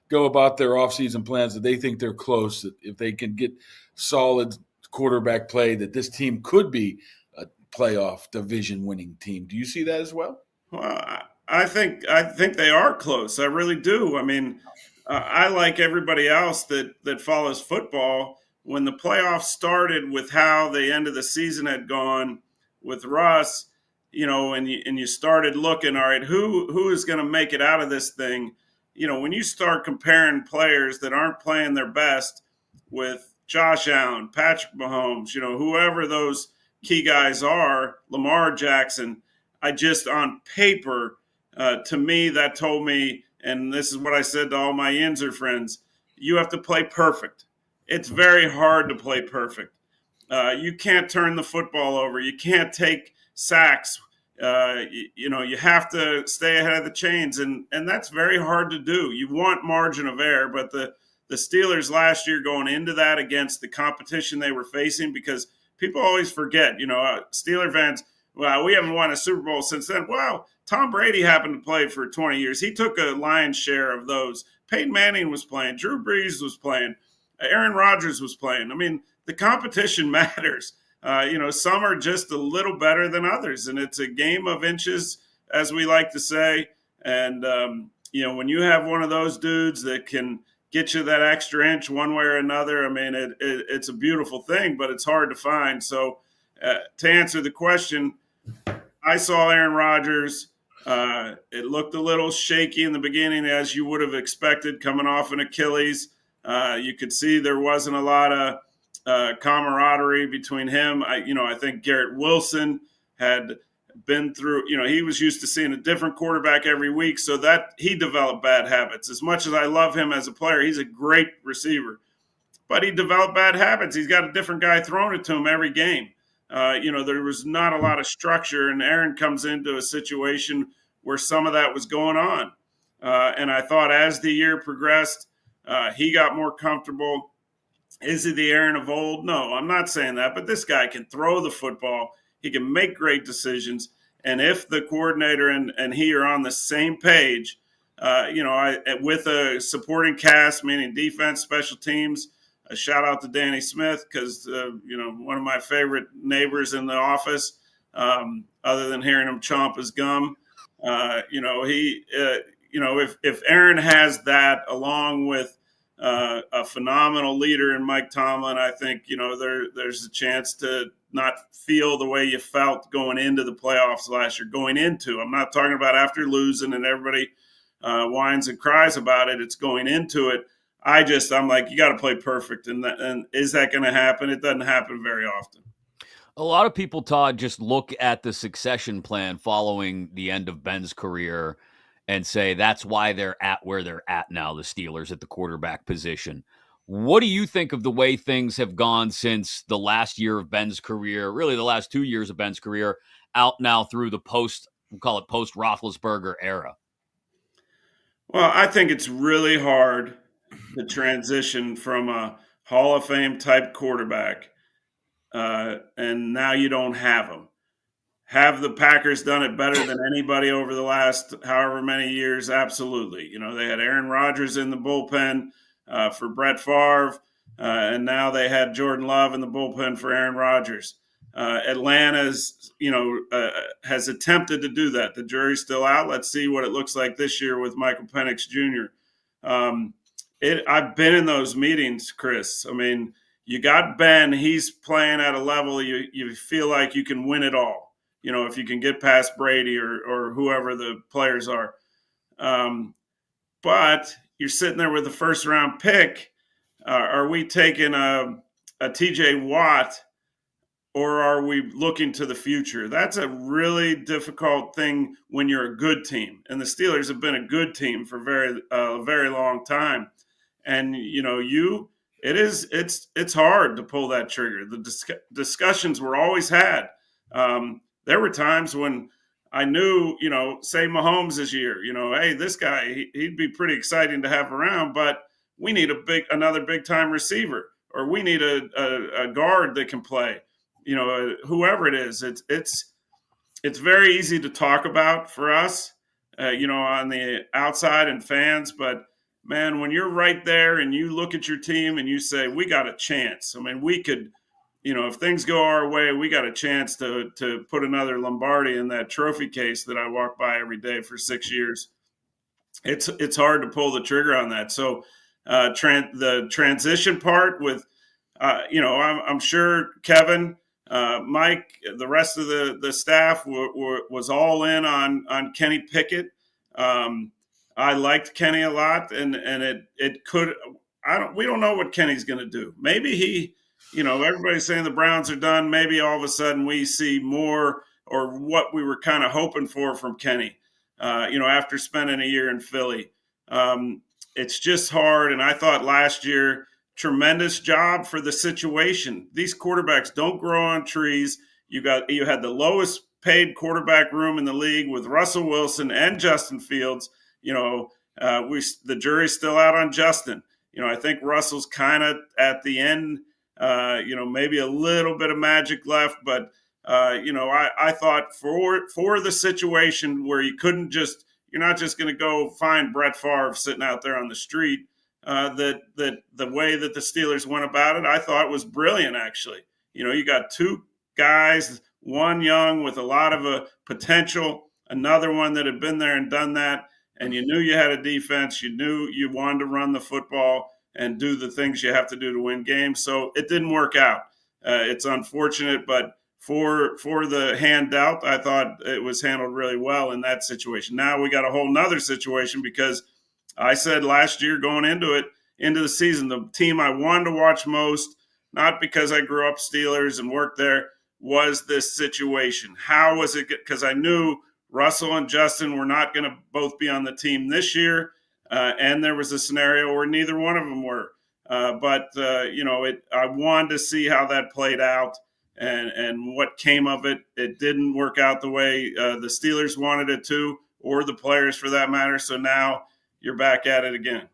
go about their offseason plans that they think they're close. That if they can get solid quarterback play, that this team could be a playoff division winning team. Do you see that as well? Well, I think they are close. I really do. I like everybody else that follows football. When the playoffs started with how the end of the season had gone with Russ, and you started looking, all right, who is going to make it out of this thing? When you start comparing players that aren't playing their best with Josh Allen, Patrick Mahomes, whoever those key guys are, Lamar Jackson, on paper, to me, that told me, and this is what I said to all my Yinzer friends, you have to play perfect. It's very hard to play perfect. You can't turn the football over. You can't take sacks. You have to stay ahead of the chains, and that's very hard to do. You want margin of error, but the Steelers last year going into that against the competition they were facing, because people always forget, Steeler fans, well, we haven't won a Super Bowl since then. Wow, Tom Brady happened to play for 20 years. He took a lion's share of those. Peyton Manning was playing. Drew Brees was playing. Aaron Rodgers was playing. I mean, the competition matters. Some are just a little better than others, and it's a game of inches, as we like to say. And, when you have one of those dudes that can get you that extra inch one way or another, I mean, it's a beautiful thing, but it's hard to find. So to answer the question, I saw Aaron Rodgers. It looked a little shaky in the beginning, as you would have expected, coming off an Achilles. You could see there wasn't a lot of camaraderie between him. I think Garrett Wilson had been through, he was used to seeing a different quarterback every week, so that he developed bad habits. As much as I love him as a player, he's a great receiver, but he developed bad habits. He's got a different guy throwing it to him every game. There was not a lot of structure, and Aaron comes into a situation where some of that was going on. And I thought as the year progressed, he got more comfortable. Is he the Aaron of old? No, I'm not saying that, but this guy can throw the football. He can make great decisions. And if the coordinator and he are on the same page, with a supporting cast, meaning defense, special teams, a shout out to Danny Smith, because, one of my favorite neighbors in the office, other than hearing him chomp his gum, if Aaron has that along with a phenomenal leader in Mike Tomlin, I think, there's a chance to not feel the way you felt going into the playoffs last year. I'm not talking about after losing and everybody whines and cries about it. It's going into it. I'm like, you got to play perfect. And is that going to happen? It doesn't happen very often. A lot of people, Todd, just look at the succession plan following the end of Ben's career and say that's why they're at where they're at now, the Steelers at the quarterback position. What do you think of the way things have gone since the last year of Ben's career, really the last 2 years of Ben's career, out now through the we'll call it post-Roethlisberger era? Well, I think it's really hard to transition from a Hall of Fame type quarterback, and now you don't have him. Have the Packers done it better than anybody over the last however many years? Absolutely. They had Aaron Rodgers in the bullpen for Brett Favre, and now they had Jordan Love in the bullpen for Aaron Rodgers. Atlanta's, has attempted to do that. The jury's still out. Let's see what it looks like this year with Michael Penix Jr. I've been in those meetings, Chris. I mean, you got Ben. He's playing at a level you feel like you can win it all. If you can get past Brady or whoever the players are. But you're sitting there with the first round pick. Are we taking a TJ Watt, or are we looking to the future? That's a really difficult thing when you're a good team. And the Steelers have been a good team for a very long time. And, it's hard to pull that trigger. The discussions were always had. There were times when I knew, say Mahomes this year, hey, this guy, he'd be pretty exciting to have around, but we need another big time receiver, or we need a guard that can play, whoever it is. It's very easy to talk about for us, on the outside and fans, but man, when you're right there and you look at your team and you say, we got a chance. I mean, we could, if things go our way, we got a chance to put another Lombardi in that trophy case that I walk by every day for 6 years. It's hard to pull the trigger on that. So the transition part with, I'm sure Kevin Mike, the rest of the staff was all in on Kenny Pickett. I liked Kenny a lot, and it could. We don't know what Kenny's going to do. Maybe he, everybody's saying the Browns are done. Maybe all of a sudden we see more, or what we were kind of hoping for from Kenny. After spending a year in Philly, it's just hard. And I thought last year, tremendous job for the situation. These quarterbacks don't grow on trees. You had the lowest paid quarterback room in the league with Russell Wilson and Justin Fields. The jury's still out on Justin. I think Russell's kind of at the end. Maybe a little bit of magic left, but I thought for the situation where you're not just going to go find Brett Favre sitting out there on the street. That the way that the Steelers went about it, I thought was brilliant. Actually, you got two guys, one young with a lot of potential, another one that had been there and done that, and you knew you had a defense. You knew you wanted to run the football and do the things you have to do to win games. So it didn't work out. It's unfortunate, but for the handout, I thought it was handled really well in that situation. Now we got a whole nother situation because I said last year going into the season, the team I wanted to watch most, not because I grew up Steelers and worked there, was this situation. How was it? Because I knew Russell and Justin were not going to both be on the team this year, and there was a scenario where neither one of them were. I wanted to see how that played out and what came of it. It didn't work out the way the Steelers wanted it to, or the players for that matter. So now you're back at it again.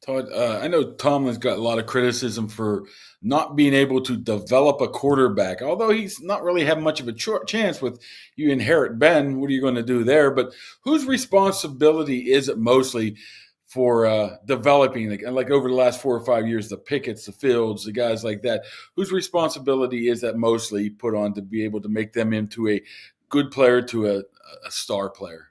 Todd, I know Tomlin's got a lot of criticism for not being able to develop a quarterback, although he's not really had much of a chance with you inherit Ben. What are you going to do there? But whose responsibility is it mostly for developing, like over the last 4 or 5 years, the Pickett's, the Fields, the guys like that? Whose responsibility is that mostly put on to be able to make them into a good player to a star player?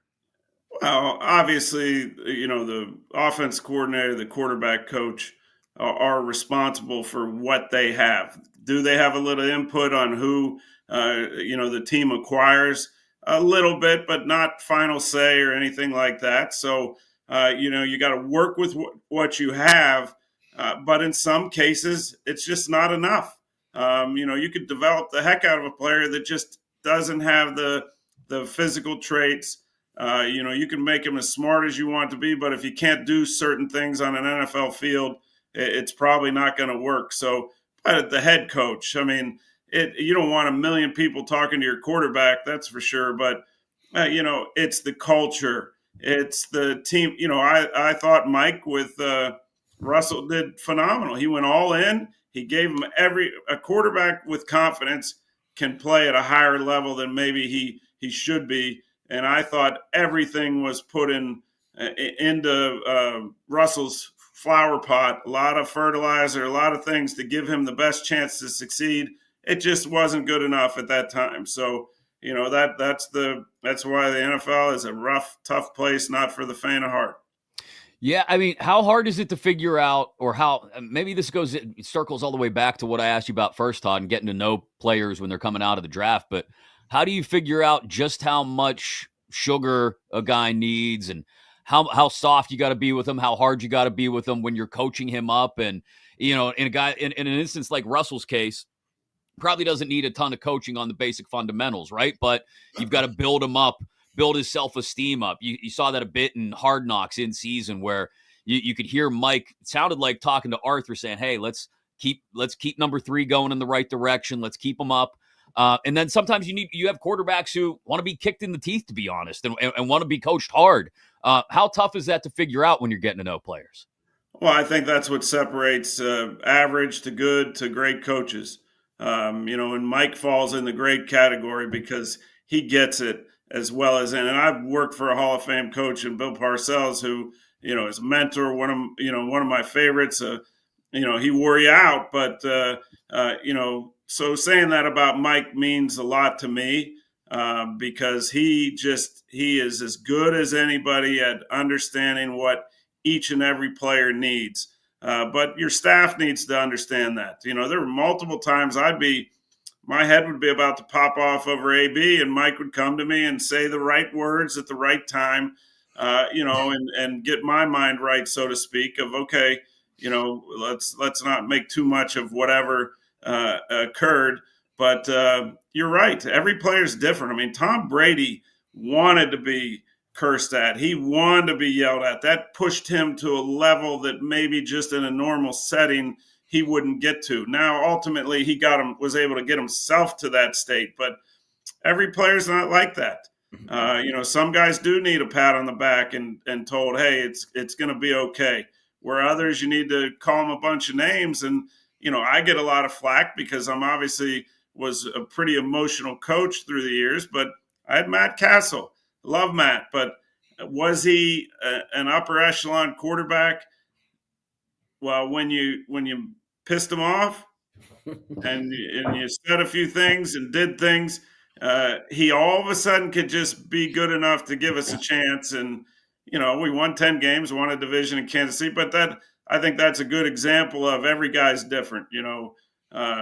Well, obviously, the offense coordinator, the quarterback coach are responsible for what they have. Do they have a little input on who, the team acquires? A little bit, but not final say or anything like that. So, you got to work with what you have. But in some cases, it's just not enough. You could develop the heck out of a player that just doesn't have the physical traits. You can make him as smart as you want to be, but if you can't do certain things on an NFL field, it's probably not going to work. So, the head coach, you don't want a million people talking to your quarterback, that's for sure. But, it's the culture. It's the team. I thought Mike with Russell did phenomenal. He went all in. He gave him a quarterback with confidence can play at a higher level than maybe he should be. And I thought everything was put into Russell's flower pot, a lot of fertilizer, a lot of things to give him the best chance to succeed. It just wasn't good enough at that time. So, that's why the NFL is a rough, tough place, not for the faint of heart. Yeah, how hard is it to figure out, or how maybe this circles all the way back to what I asked you about first, Todd, and getting to know players when they're coming out of the draft, but how do you figure out just how much sugar a guy needs and how soft you got to be with him, how hard you got to be with him when you're coaching him up? And, in an instance like Russell's case, probably doesn't need a ton of coaching on the basic fundamentals, right? But you've got to build him up, build his self-esteem up. You saw that a bit in Hard Knocks in season where you could hear Mike, it sounded like talking to Arthur saying, hey, let's keep number 3 going in the right direction. Let's keep him up. And then sometimes you have quarterbacks who want to be kicked in the teeth, to be honest, and want to be coached hard. How tough is that to figure out when you're getting to know players? Well, I think that's what separates average to good to great coaches. And Mike falls in the great category because he gets it as well as and I've worked for a Hall of Fame coach in Bill Parcells, who, is a mentor, one of my favorites. He wore you out, but so saying that about Mike means a lot to me because he is as good as anybody at understanding what each and every player needs. But your staff needs to understand that. There were multiple times I'd be my head would be about to pop off over AB, and Mike would come to me and say the right words at the right time, and get my mind right, so to speak, of, okay, let's not make too much of whatever occurred. But you're right. Every player is different. I mean, Tom Brady wanted to be cursed at. He wanted to be yelled at. That pushed him to a level that maybe just in a normal setting he wouldn't get to. Now, ultimately, was able to get himself to that state. But every player's not like that. Some guys do need a pat on the back and told, hey, it's going to be okay. Where others, you need to call them a bunch of names. And, I get a lot of flack because I'm obviously was a pretty emotional coach through the years, but I had Matt Castle. Love Matt, but was he an upper echelon quarterback? Well, when you pissed him off and you said a few things and did things, he all of a sudden could just be good enough to give us a chance. And, we won 10 games, won a division in Kansas City, but I think that's a good example of every guy's different.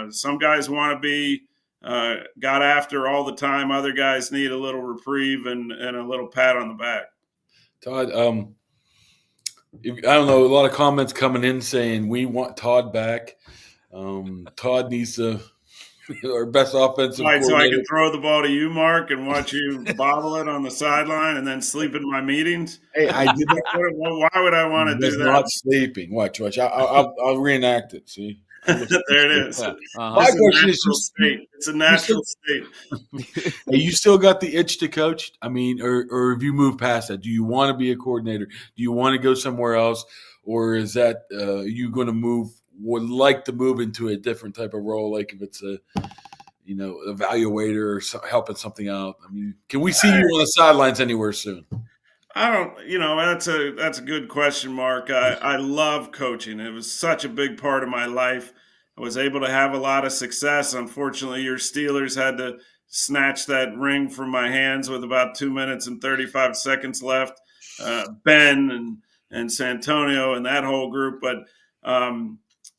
Some guys want to be got after all the time. Other guys need a little reprieve and a little pat on the back. Todd, I don't know, a lot of comments coming in saying we want Todd back. Todd needs to our best offensive right, coordinator. so I can throw the ball to you, Mark, and watch you bobble it on the sideline and then sleep in my meetings. Hey, I did that. Why would I want to do that? Not sleeping. Watch. I'll reenact it. See. There it is. My question is, it's a natural state. Hey, you still got the itch to coach? I mean, or have you moved past that? Do you want to be a coordinator? Do you want to go somewhere else, or is that you going to would like to move into a different type of role, like if it's a evaluator or helping something out? I mean, can we see you on the sidelines anywhere soon? I don't, that's a good question, Mark. I love coaching. It was such a big part of my life. I was able to have a lot of success. Unfortunately, your Steelers had to snatch that ring from my hands with about 2 minutes and 35 seconds left. Ben and Santonio and that whole group. But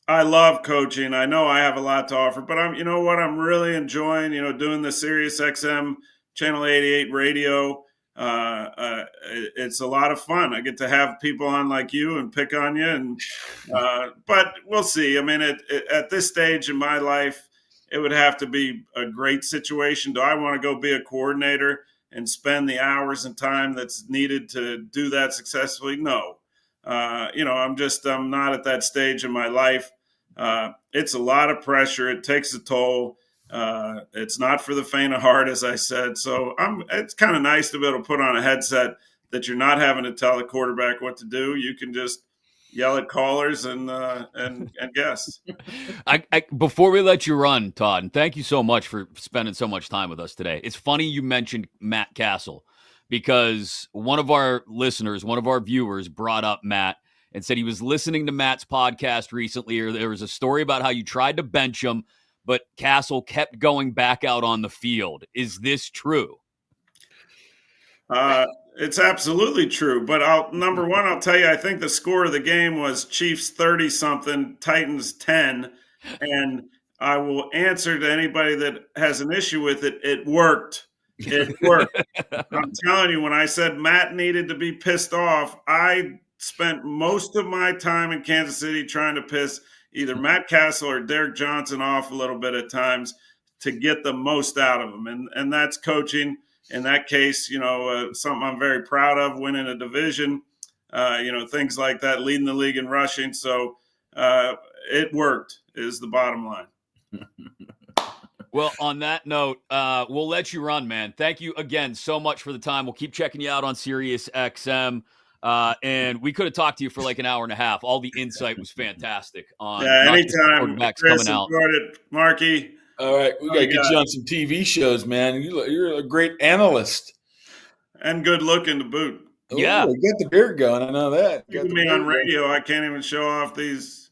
I love coaching. I know I have a lot to offer, but I'm really enjoying, doing the Sirius XM Channel 88 radio. It's a lot of fun. I get to have people on like you and pick on you, and but we'll see. I mean, at this stage in my life, it would have to be a great situation. Do I want to go be a coordinator and spend the hours and time that's needed to do that successfully? No. I'm not at that stage in my life. It's a lot of pressure. It takes a toll. It's not for the faint of heart, as I said. So it's kind of nice to be able to put on a headset that you're not having to tell the quarterback what to do. You can just yell at callers and guess. Before we let you run, Todd, and thank you so much for spending so much time with us today. It's funny you mentioned Matt Castle, because one of our listeners, one of our viewers brought up Matt and said he was listening to Matt's podcast recently, or there was a story about how you tried to bench him, but Castle kept going back out on the field. Is this true? It's absolutely true. But number one, I'll tell you, I think the score of the game was Chiefs 30-something, Titans 10. And I will answer to anybody that has an issue with it. It worked. It worked. I'm telling you, when I said Matt needed to be pissed off, I spent most of my time in Kansas City trying to piss either Matt Castle or Derek Johnson off a little bit at times to get the most out of them. And that's coaching. In that case, something I'm very proud of, winning a division, things like that, leading the league in rushing. So it worked is the bottom line. Well, on that note, we'll let you run, man. Thank you again so much for the time. We'll keep checking you out on Sirius XM. And we could have talked to you for like an hour and a half. All the insight was fantastic on anytime. Chris, coming out. Enjoyed it, Marky. All right, we got to get you on some TV shows, man. You're a great analyst. And good looking to boot. Oh, yeah. You got the beard going. I know that. You me on radio, I can't even show off this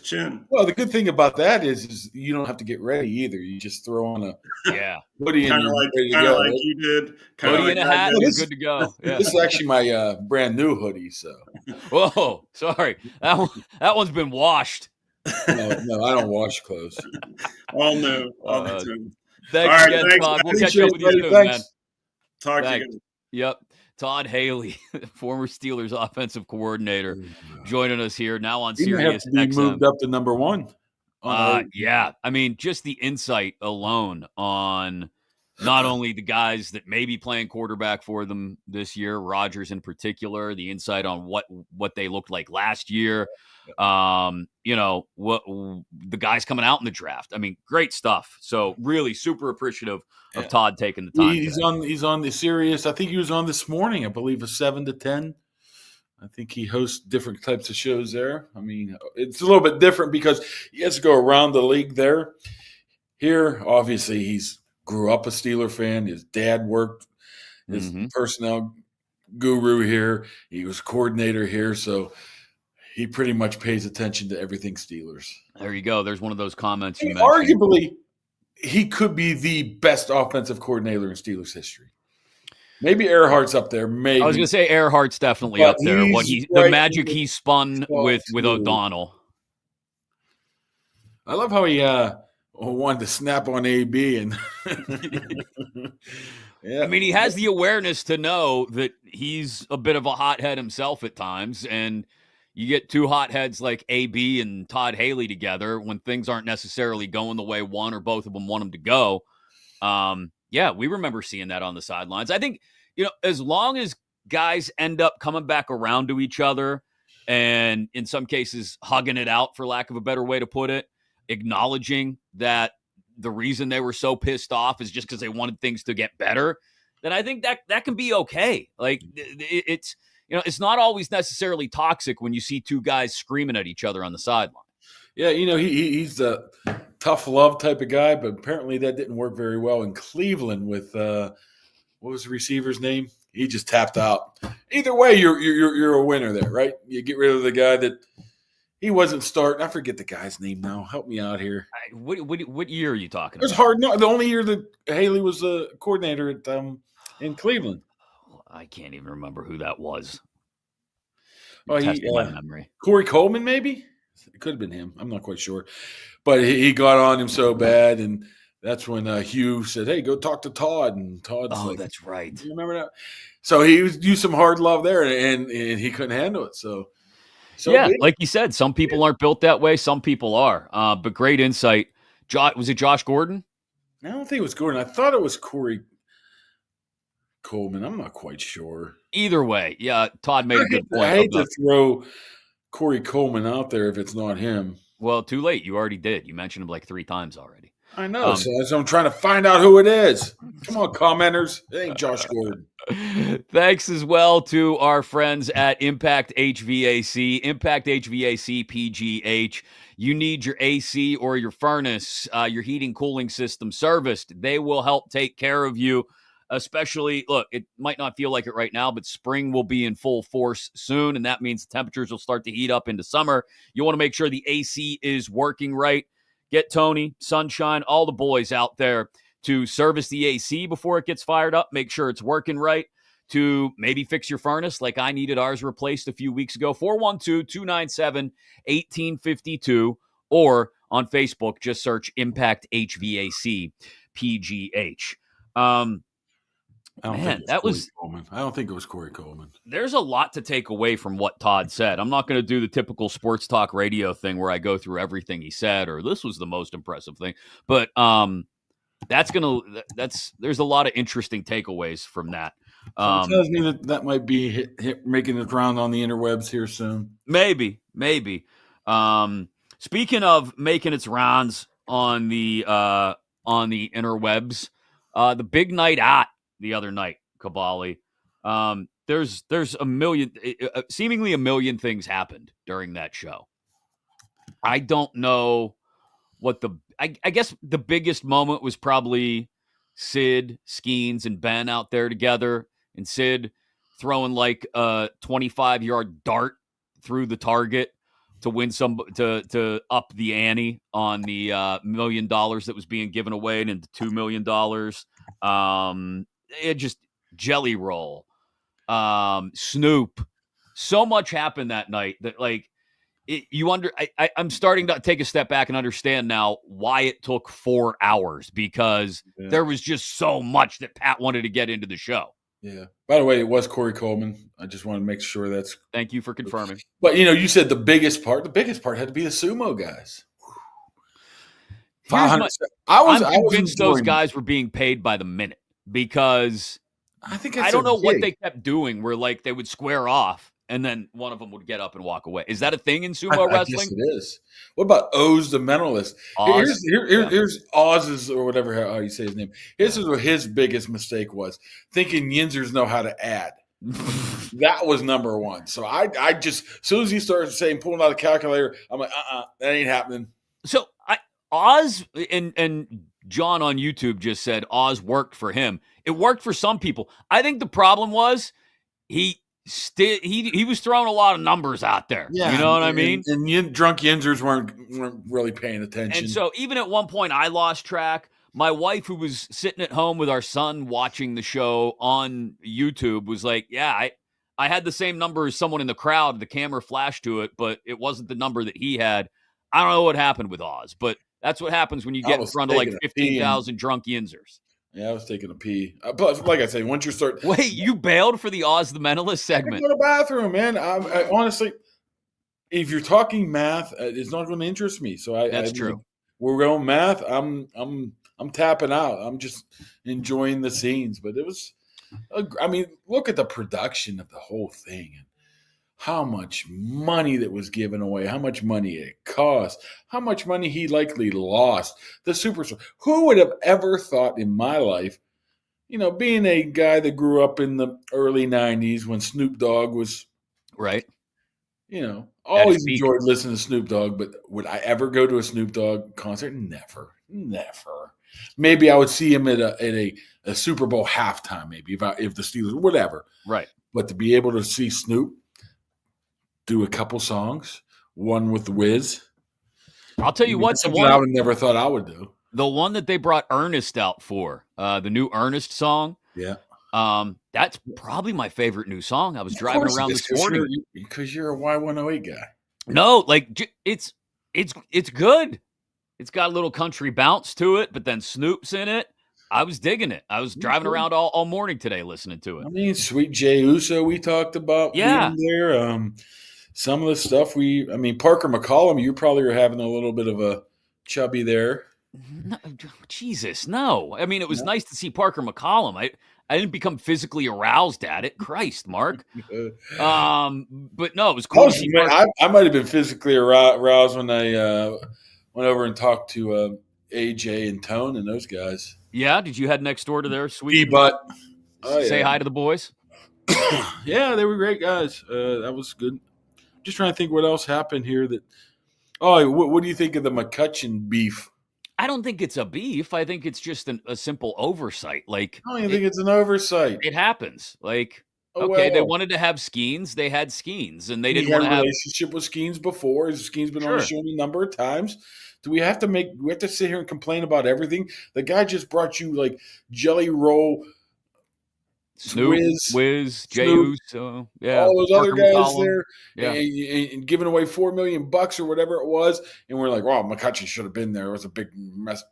chin. Well, the good thing about that is you don't have to get ready either. You just throw on a hoodie and you're ready to go. Like you did. Hoodie and a hat, you're good to go. Yeah. This is actually my brand new hoodie. So. Whoa, sorry. That one's been washed. No, I don't wash clothes. All new. All the time. Thanks All right, again, thanks, Todd. We'll catch Appreciate up it, with you buddy. soon, Thanks. man. Talk to you Thanks. guys. Yep. Todd Haley, former Steelers offensive coordinator, joining us here now on He may have Sirius to be XM. moved up to number one. Yeah. I mean, just the insight alone on not only the guys that may be playing quarterback for them this year, Rodgers in particular, the insight on what they looked like last year. What the guys coming out in the draft. I mean, great stuff. So really super appreciative of Todd taking the time. He's on the Sirius. I think he was on this morning. I believe a 7 to 10. I think he hosts different types of shows there. I mean, it's a little bit different because he has to go around the league there. Here, obviously, he's grew up a Steeler fan. His dad worked as personnel guru here. He was coordinator here, so he pretty much pays attention to everything Steelers. There you go. There's one of those comments you mentioned. mentioned. Arguably, he could be the best offensive coordinator in Steelers history. Maybe Earhart's up there. Maybe I was going to say Earhart's definitely up there. The magic he spun with O'Donnell. I love how he wanted to snap on AB, and I mean, he has the awareness to know that he's a bit of a hothead himself at times, and you get two hotheads like AB and Todd Haley together when things aren't necessarily going the way one or both of them want them to go. We remember seeing that on the sidelines. I think, as long as guys end up coming back around to each other and in some cases hugging it out, for lack of a better way to put it, acknowledging that the reason they were so pissed off is just because they wanted things to get better, then I think that can be okay. Like it's not always necessarily toxic when you see two guys screaming at each other on the sideline. Yeah, he's the tough love type of guy, but apparently that didn't work very well in Cleveland with what was the receiver's name? He just tapped out. Either way, you're a winner there, right? You get rid of the guy that he wasn't starting. I forget the guy's name now. Help me out here. What year are you talking about? It was hard. No, the only year that Haley was a coordinator at in Cleveland. I can't even remember who that was. Oh, my memory. Corey Coleman, maybe? It could have been him. I'm not quite sure. But he got on him so bad, and that's when Hugh said, "Hey, go talk to Todd." And Todd's like, that's right. You remember that? So he used some hard love there, and he couldn't handle it. So like you said, some people aren't built that way. Some people are. But great insight. Was it Josh Gordon? I don't think it was Gordon. I thought it was Corey Coleman. I'm not quite sure. Either way, yeah, Todd made a good point. I hate to throw Corey Coleman out there if it's not him. Well, too late. You already did. You mentioned him like 3 times already. I know. So I'm trying to find out who it is. Come on, commenters. It ain't Josh Gordon. Thanks as well to our friends at Impact HVAC, Impact HVAC PGH. You need your AC or your furnace, your heating cooling system serviced. They will help take care of you. Especially, look, it might not feel like it right now, but spring will be in full force soon, and that means the temperatures will start to heat up into summer. You want to make sure the AC is working right. Get Tony, Sunshine, all the boys out there to service the AC before it gets fired up. Make sure it's working right. To maybe fix your furnace like I needed ours replaced a few weeks ago. 412-297-1852, or on Facebook, just search Impact HVAC PGH. I don't think it was Corey Coleman. There's a lot to take away from what Todd said. I'm not going to do the typical sports talk radio thing where I go through everything he said, or this was the most impressive thing. But there's a lot of interesting takeaways from that. Tells me that might be making its round on the interwebs here soon. Maybe. Speaking of making its rounds on the interwebs, the big night out the other night, Kaboly. There's seemingly a million things happened during that show. I don't know what I guess the biggest moment was probably Sid, Skeens, and Ben out there together, and Sid throwing like a 25-yard dart through the target to win to up the ante on the $1 million that was being given away into $2 million. It just Jelly Roll, Snoop. So much happened that night that, like, I'm starting to take a step back and understand now why it took 4 hours, because there was just so much that Pat wanted to get into the show. Yeah. By the way, it was Corey Coleman. I just want to make sure that's. Thank you for confirming. But you said the biggest part had to be the sumo guys. I'm convinced those guys were being paid by the minute, because I don't know what they kept doing where like they would square off and then one of them would get up and walk away. Is that a thing in sumo wrestling? Yes, it is. What about Oz the Mentalist? Here's Oz's, or whatever how you say his name. This is what his biggest mistake was: thinking Yinzers know how to add. That was number one. So I just, as soon as he started saying pulling out a calculator, I'm like, that ain't happening. So Oz and John on YouTube just said Oz worked for him. It worked for some people. I think the problem was he was throwing a lot of numbers out there. Yeah, you know what I mean? And drunk Yinzers weren't really paying attention. And so even at one point I lost track. My wife, who was sitting at home with our son watching the show on YouTube, was like, yeah, I had the same number as someone in the crowd. The camera flashed to it, but it wasn't the number that he had. I don't know what happened with Oz, but that's what happens when you get in front of like 15,000 drunk Yinzers. Yeah, I was taking a pee. Plus, like I say, once you start... Wait, you bailed for the Oz the Mentalist segment? I go to the bathroom, man. I honestly, if you're talking math, it's not going to interest me. So That's true. We're going math. I'm tapping out. I'm just enjoying the scenes. But it was, I mean, look at the production of the whole thing and how much money that was given away, how much money it cost, how much money he likely lost. The superstar. Who would have ever thought in my life, being a guy that grew up in the early 90s when Snoop Dogg was right. Always enjoyed listening to Snoop Dogg, but would I ever go to a Snoop Dogg concert? Never. Maybe I would see him at a Super Bowl halftime, maybe if the Steelers, whatever. Right. But to be able to see Snoop do a couple songs, one with the Wiz. I'll tell you what, something I would never thought I would do. The one that they brought Ernest out for, the new Ernest song. Yeah. That's probably my favorite new song. I was driving around this morning. Because you're a Y108 guy. No, like it's good. It's got a little country bounce to it, but then Snoop's in it. I was digging it. I was driving around all morning today listening to it. I mean, Sweet Jay Uso we talked about. Yeah. There. Some of the stuff Parker McCollum, you probably are having a little bit of a chubby there. No, Jesus, no. I mean, it was nice to see Parker McCollum. I didn't become physically aroused at it. Christ, Mark. But no, it was cool. I might have been physically aroused when I went over and talked to AJ and Tone and those guys. Yeah, did you head next door to their suite? But say hi to the boys. Yeah, they were great guys. That was good. Just trying to think what else happened here. What do you think of the McCutcheon beef? I don't think it's a beef. I think it's just a simple oversight. Like, I don't even think it's an oversight. It happens. Like, they wanted to have Skeens. They had Skeens, and they didn't want to have a relationship with Skeens before. Skeens been on the show a number of times. Do we have to sit here and complain about everything? The guy just brought you like Jelly Roll, Snoop, Wiz, Jey Uso, all those other guys there, and giving away $4 million or whatever it was, and we're like, "Wow, McCutcheon should have been there." It was a big mess.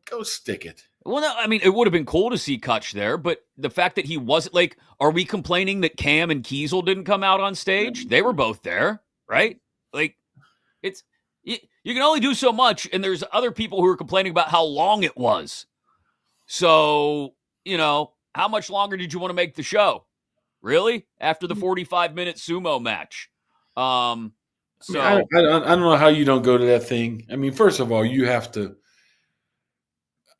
Go stick it. Well, no, I mean, it would have been cool to see Kutch there, but the fact that he wasn't, like, are we complaining that Cam and Kiesel didn't come out on stage? They were both there, right? Like, it's you can only do so much, and there's other people who are complaining about how long it was. So, how much longer did you want to make the show? Really? After the 45-minute sumo match? I don't know how you don't go to that thing. I mean, first of all, you have to.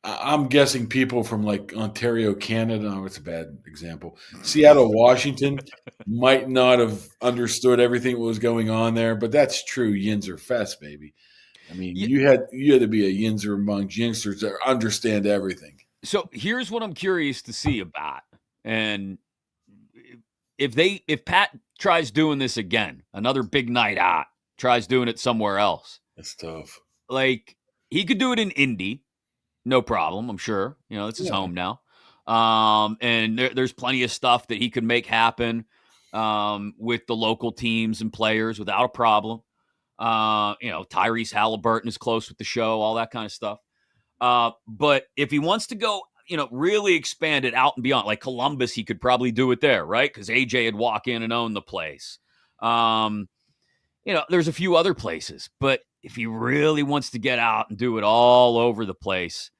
I'm guessing people from like Ontario, Canada. Oh, it's a bad example. Seattle, Washington might not have understood everything that was going on there, but that's true. Yinzer Fest, baby. I mean, you had to be a Yinzer among Yinzers that understand everything. So here's what I'm curious to see about. And if Pat tries doing this again, another big night out, tries doing it somewhere else. That's tough. Like, he could do it in Indy, no problem, I'm sure. It's his home now. And there's plenty of stuff that he could make happen with the local teams and players without a problem. Tyrese Halliburton is close with the show, all that kind of stuff. But if he wants to go, really expand it out and beyond, like Columbus, he could probably do it there, right? Because AJ would walk in and own the place. There's a few other places, but if he really wants to get out and do it all over the place,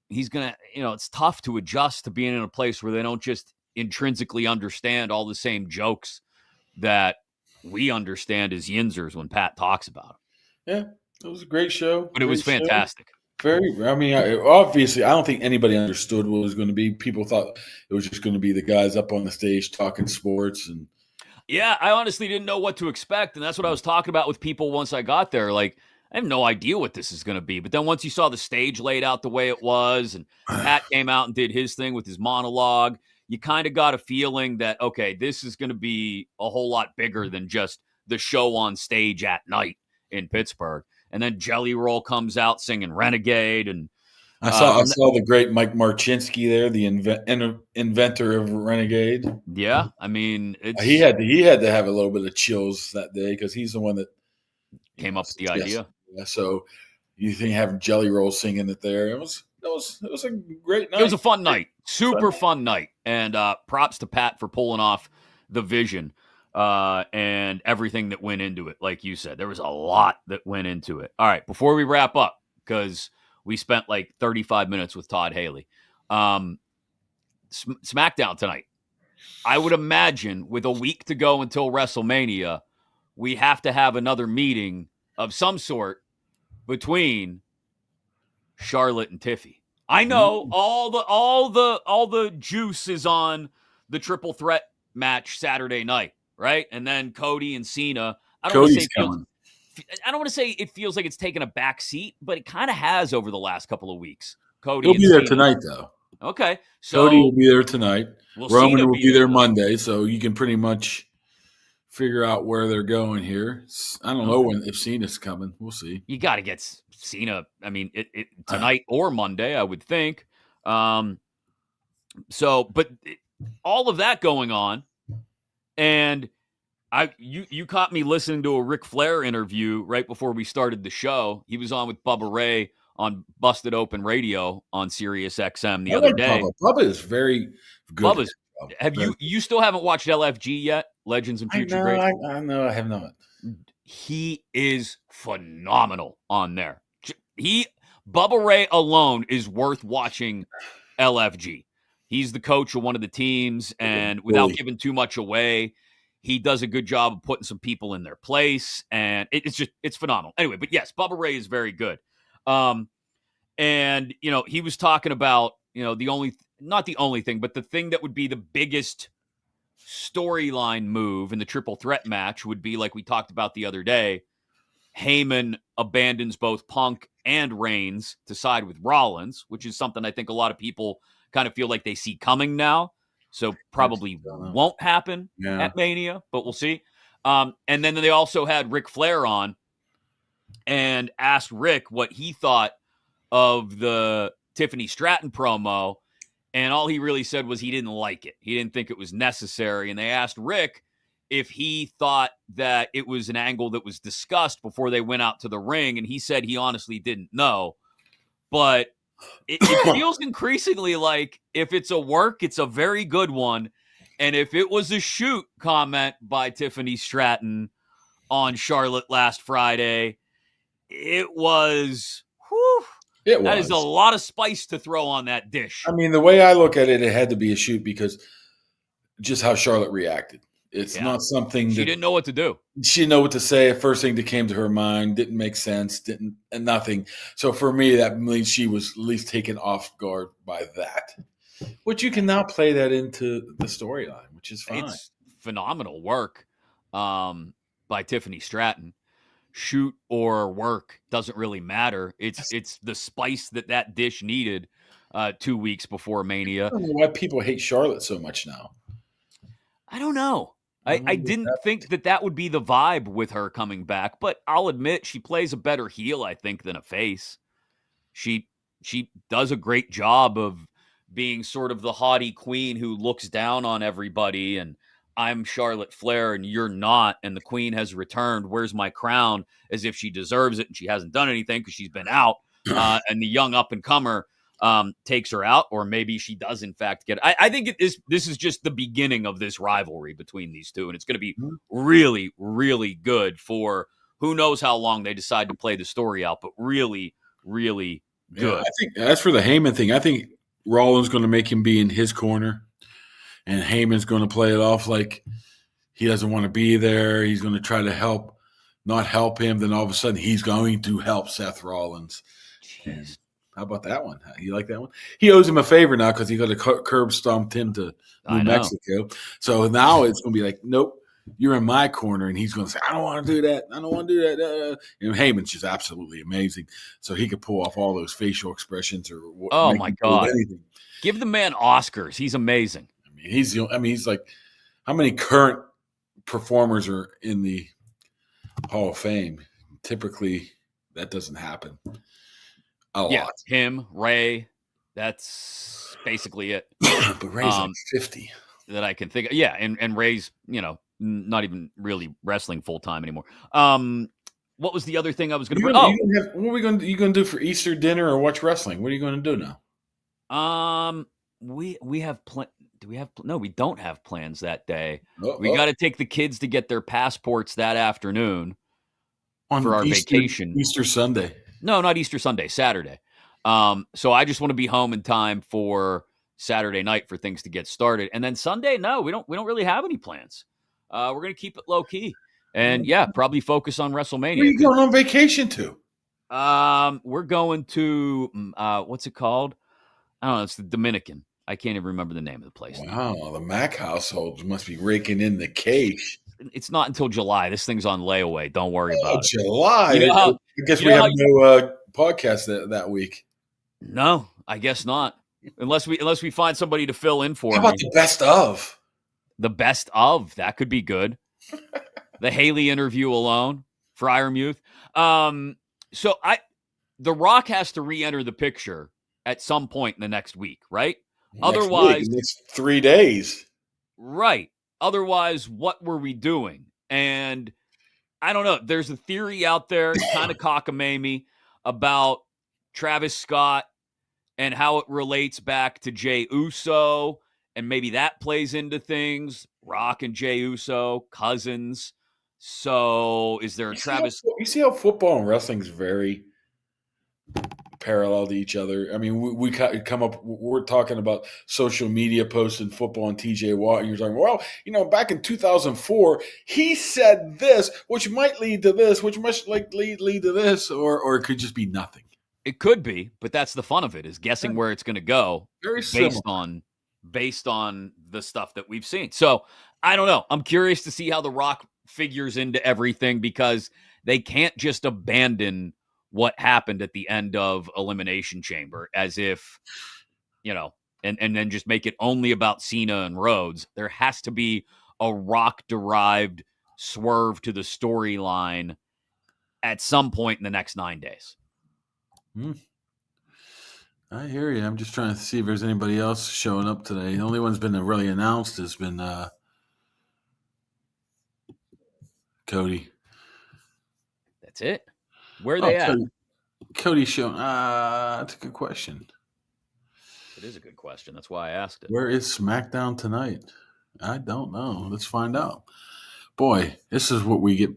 he's going to, it's tough to adjust to being in a place where they don't just intrinsically understand all the same jokes that we understand as Yinzers when Pat talks about them. Yeah, it was a great show. But it was fantastic. Obviously, I don't think anybody understood what it was going to be. People thought it was just going to be the guys up on the stage talking sports. And yeah, I honestly didn't know what to expect. And that's what I was talking about with people once I got there. Like, I have no idea what this is going to be. But then once you saw the stage laid out the way it was, and Pat came out and did his thing with his monologue, you kind of got a feeling that, okay, this is going to be a whole lot bigger than just the show on stage at night in Pittsburgh. And then Jelly Roll comes out singing Renegade. And I saw the great Mike Marchinsky there, the inventor of Renegade. Yeah, I mean, he had to have a little bit of chills that day because he's the one that came up with the idea. Yeah, so you think having Jelly Roll singing it there, it was a great night. It was a fun night, super fun night, and props to Pat for pulling off the vision and everything that went into it. Like you said, there was a lot that went into it. All right, before we wrap up, because we spent like 35 minutes with Todd Haley. SmackDown tonight. I would imagine with a week to go until WrestleMania, we have to have another meeting of some sort between Charlotte and Tiffy. I know all the juice is on the triple threat match Saturday night, right? And then Cody and Cena. Cody's coming. I don't want to say it feels like it's taken a back seat, but it kind of has over the last couple of weeks. Cody will be there Cena. tonight, though. Okay. So Cody will be there tonight. Roman will be there Monday, so you can pretty much figure out where they're going here. I don't know if Cena's coming. We'll see. You got to get Cena. I mean, tonight or Monday, I would think. But all of that going on, and you caught me listening to a Ric Flair interview right before we started the show. He was on with Bubba Ray on Busted Open Radio on Sirius XM the other day. Bubba is very good. You still haven't watched LFG yet? Legends and Future Greats? I have not. He is phenomenal on there. Bubba Ray alone is worth watching LFG. He's the coach of one of the teams, and without giving too much away, he does a good job of putting some people in their place, and it's phenomenal. Anyway, but yes, Bubba Ray is very good. And he was talking about, not the only thing, but the thing that would be the biggest storyline move in the triple threat match would be, like we talked about the other day, Heyman abandons both Punk and Reigns to side with Rollins, which is something I think a lot of people kind of feel like they see coming now. So probably won't happen at Mania, but we'll see. And then they also had Ric Flair on and asked Rick what he thought of the Tiffany Stratton promo. And all he really said was he didn't like it. He didn't think it was necessary. And they asked Rick if he thought that it was an angle that was discussed before they went out to the ring. And he said he honestly didn't know. But it feels increasingly like if it's a work, it's a very good one. And if it was a shoot comment by Tiffany Stratton on Charlotte last Friday, it was, that is a lot of spice to throw on that dish. I mean, the way I look at it, it had to be a shoot because just how Charlotte reacted. It's not something she didn't know what to do. She didn't know what to say. First thing that came to her mind didn't make sense, and nothing. So for me, that means she was at least taken off guard by that. Which you can now play that into the storyline, which is fine. It's phenomenal work by Tiffany Stratton. Shoot or work doesn't really matter. It's the spice that dish needed 2 weeks before Mania. I don't know why people hate Charlotte so much now. I don't know. I didn't think that would be the vibe with her coming back, but I'll admit she plays a better heel, I think, than a face. She does a great job of being sort of the haughty queen who looks down on everybody, and I'm Charlotte Flair and you're not, and the queen has returned. Where's my crown? As if she deserves it, and she hasn't done anything because she's been out. And the young up-and-comer takes her out, or maybe she does, in fact, get it. I think this is just the beginning of this rivalry between these two, and it's going to be really, really good for who knows how long they decide to play the story out, but really, really good. Yeah, I think as for the Heyman thing, I think Rollins going to make him be in his corner, and Heyman's going to play it off like he doesn't want to be there. He's going to try to not help him. Then all of a sudden, he's going to help Seth Rollins. Jeez. How about that one? You like that one? He owes him a favor now because he got to curb stomped him to New Mexico. So now it's going to be like, nope, you're in my corner. And he's going to say, I don't want to do that. I don't want to do that. And Heyman's just absolutely amazing. So he could pull off all those facial expressions or what. Oh, my God. Anything. Give the man Oscars. He's amazing. He's like, how many current performers are in the Hall of Fame? Typically, that doesn't happen. A lot. Him, Ray. That's basically it. But Ray's like 50. That I can think of. Yeah, and Ray's, not even really wrestling full time anymore. What was the other thing I was going to bring? What are we going to you going to do for Easter dinner or watch wrestling? What are you going to do now? We have no, we don't have plans that day. We got to take the kids to get their passports that afternoon for our vacation. Easter Sunday. No, not Easter Sunday, Saturday. So I just want to be home in time for Saturday night for things to get started. And then Sunday, no, we don't really have any plans. We're going to keep it low key. And probably focus on WrestleMania. Where are you going on vacation to? We're going to what's it called? I don't know, it's the Dominican. I can't even remember the name of the place. Wow, the Mack household must be raking in the cash. It's not until July. This thing's on layaway. Don't worry about it. July. I guess we have no podcast that week. No, I guess not. Unless we find somebody to fill in for me. How about the best of? The best of. That could be good. The Haley interview alone. Freiermuth. So The Rock has to re-enter the picture at some point in the next week, right? Otherwise, next 3 days. Right. Otherwise, what were we doing? And I don't know. There's a theory out there, kind of cockamamie, about Travis Scott and how it relates back to Jey Uso, and maybe that plays into things. Rock and Jey Uso, cousins. So is there a Travis? You see how football and wrestling is very parallel to each other. I mean, we come up. We're talking about social media posts in football and TJ Watt, and you're talking, well, back in 2004, he said this, which might lead to this, which must lead to this, or it could just be nothing. It could be, but that's the fun of it, is guessing where it's going to go. Very based on the stuff that we've seen. So I don't know. I'm curious to see how The Rock figures into everything, because they can't just abandon what happened at the end of Elimination Chamber as if, and then just make it only about Cena and Rhodes. There has to be a Rock-derived swerve to the storyline at some point in the next 9 days. I hear you. I'm just trying to see if there's anybody else showing up today. The only one's been really announced has been Cody. That's it. Where are they at? Cody's showing. That's a good question. It is a good question. That's why I asked it. Where is SmackDown tonight? I don't know. Let's find out. Boy, this is what we get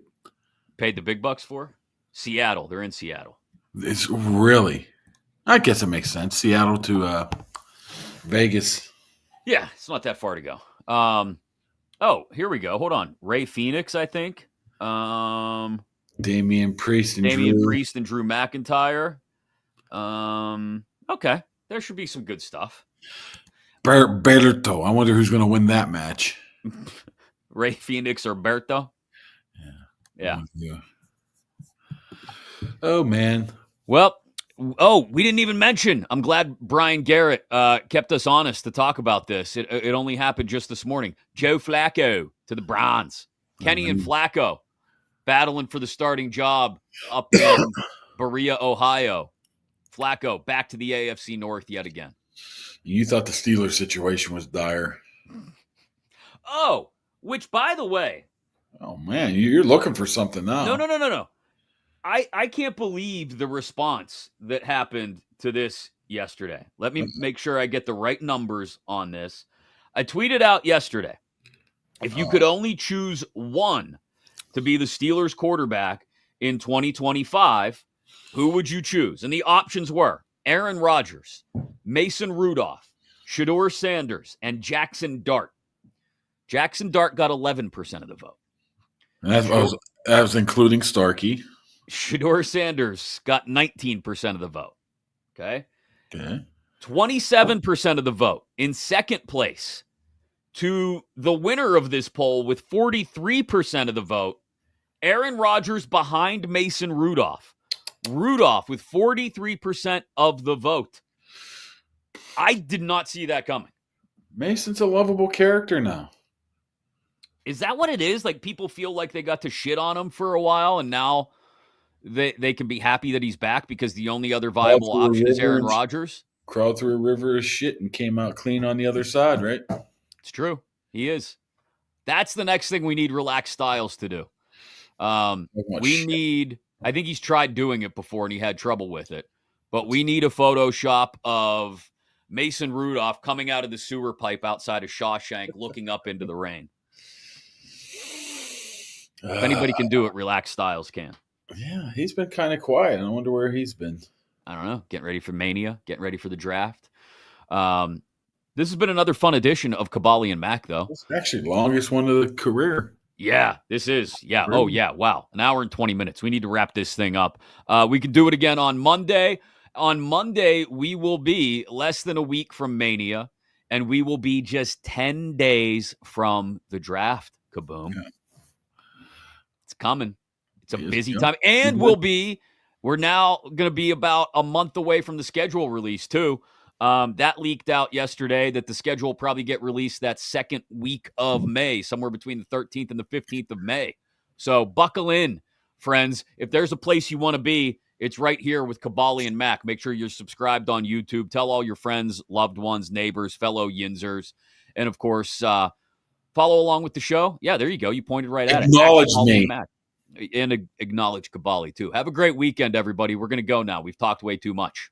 paid the big bucks for. Seattle. They're in Seattle. It's really. I guess it makes sense. Seattle to Vegas. Yeah, it's not that far to go. Here we go. Hold on. Ray Phoenix, I think. Damian Priest and Drew McIntyre. Okay. There should be some good stuff. Berto. I wonder who's going to win that match. Ray Phoenix or Berto? Yeah. Oh, man. Well, we didn't even mention. I'm glad Brian Garrett kept us honest to talk about this. It only happened just this morning. Joe Flacco to the Browns. Kenny and Flacco battling for the starting job up in Berea, Ohio. Flacco back to the AFC North yet again. You thought the Steelers situation was dire. Oh, which, by the way, Oh, man, you're looking for something now. no. I can't believe the response that happened to this yesterday. Let me make sure I get the right numbers on this. I tweeted out yesterday, if you could only choose one to be the Steelers quarterback in 2025, who would you choose? And the options were Aaron Rodgers, Mason Rudolph, Shadeur Sanders, and Jackson Dart. Jackson Dart got 11% of the vote. That was including Starkey. Shadeur Sanders got 19% of the vote. Okay. 27% of the vote in second place to the winner of this poll with 43% of the vote, Aaron Rodgers behind Mason Rudolph. Rudolph with 43% of the vote. I did not see that coming. Mason's a lovable character now. Is that what it is? Like, people feel like they got to shit on him for a while, and now they can be happy that he's back because the only other viable option is Aaron Rodgers? Crawled through a river of shit and came out clean on the other side, right? It's true. He is. That's the next thing we need Relaxed Styles to do. I think he's tried doing it before and he had trouble with it, but we need a Photoshop of Mason Rudolph coming out of the sewer pipe outside of Shawshank looking up into the rain. If anybody can do it, Relaxed Styles can. Yeah, he's been kind of quiet. I wonder where he's been. I don't know. Getting ready for Mania, getting ready for the draft. This has been another fun edition of Kaboly+Mack, though. It's actually the longest one of the career. Yeah, this is. Yeah. Oh, yeah. Wow. An hour and 20 minutes. We need to wrap this thing up. We can do it again on Monday. On Monday, we will be less than a week from Mania, and we will be just 10 days from the draft. Kaboom. Yeah. It's coming. It's a busy time. And we're now going to be about a month away from the schedule release, too. That leaked out yesterday that the schedule will probably get released that second week of May, somewhere between the 13th and the 15th of May. So buckle in, friends. If there's a place you want to be, it's right here with Kaboly+Mack. Make sure you're subscribed on YouTube. Tell all your friends, loved ones, neighbors, fellow Yinzers. And, of course, follow along with the show. Yeah, there you go. You pointed right at it. Acknowledge me. And acknowledge Kaboly, too. Have a great weekend, everybody. We're going to go now. We've talked way too much.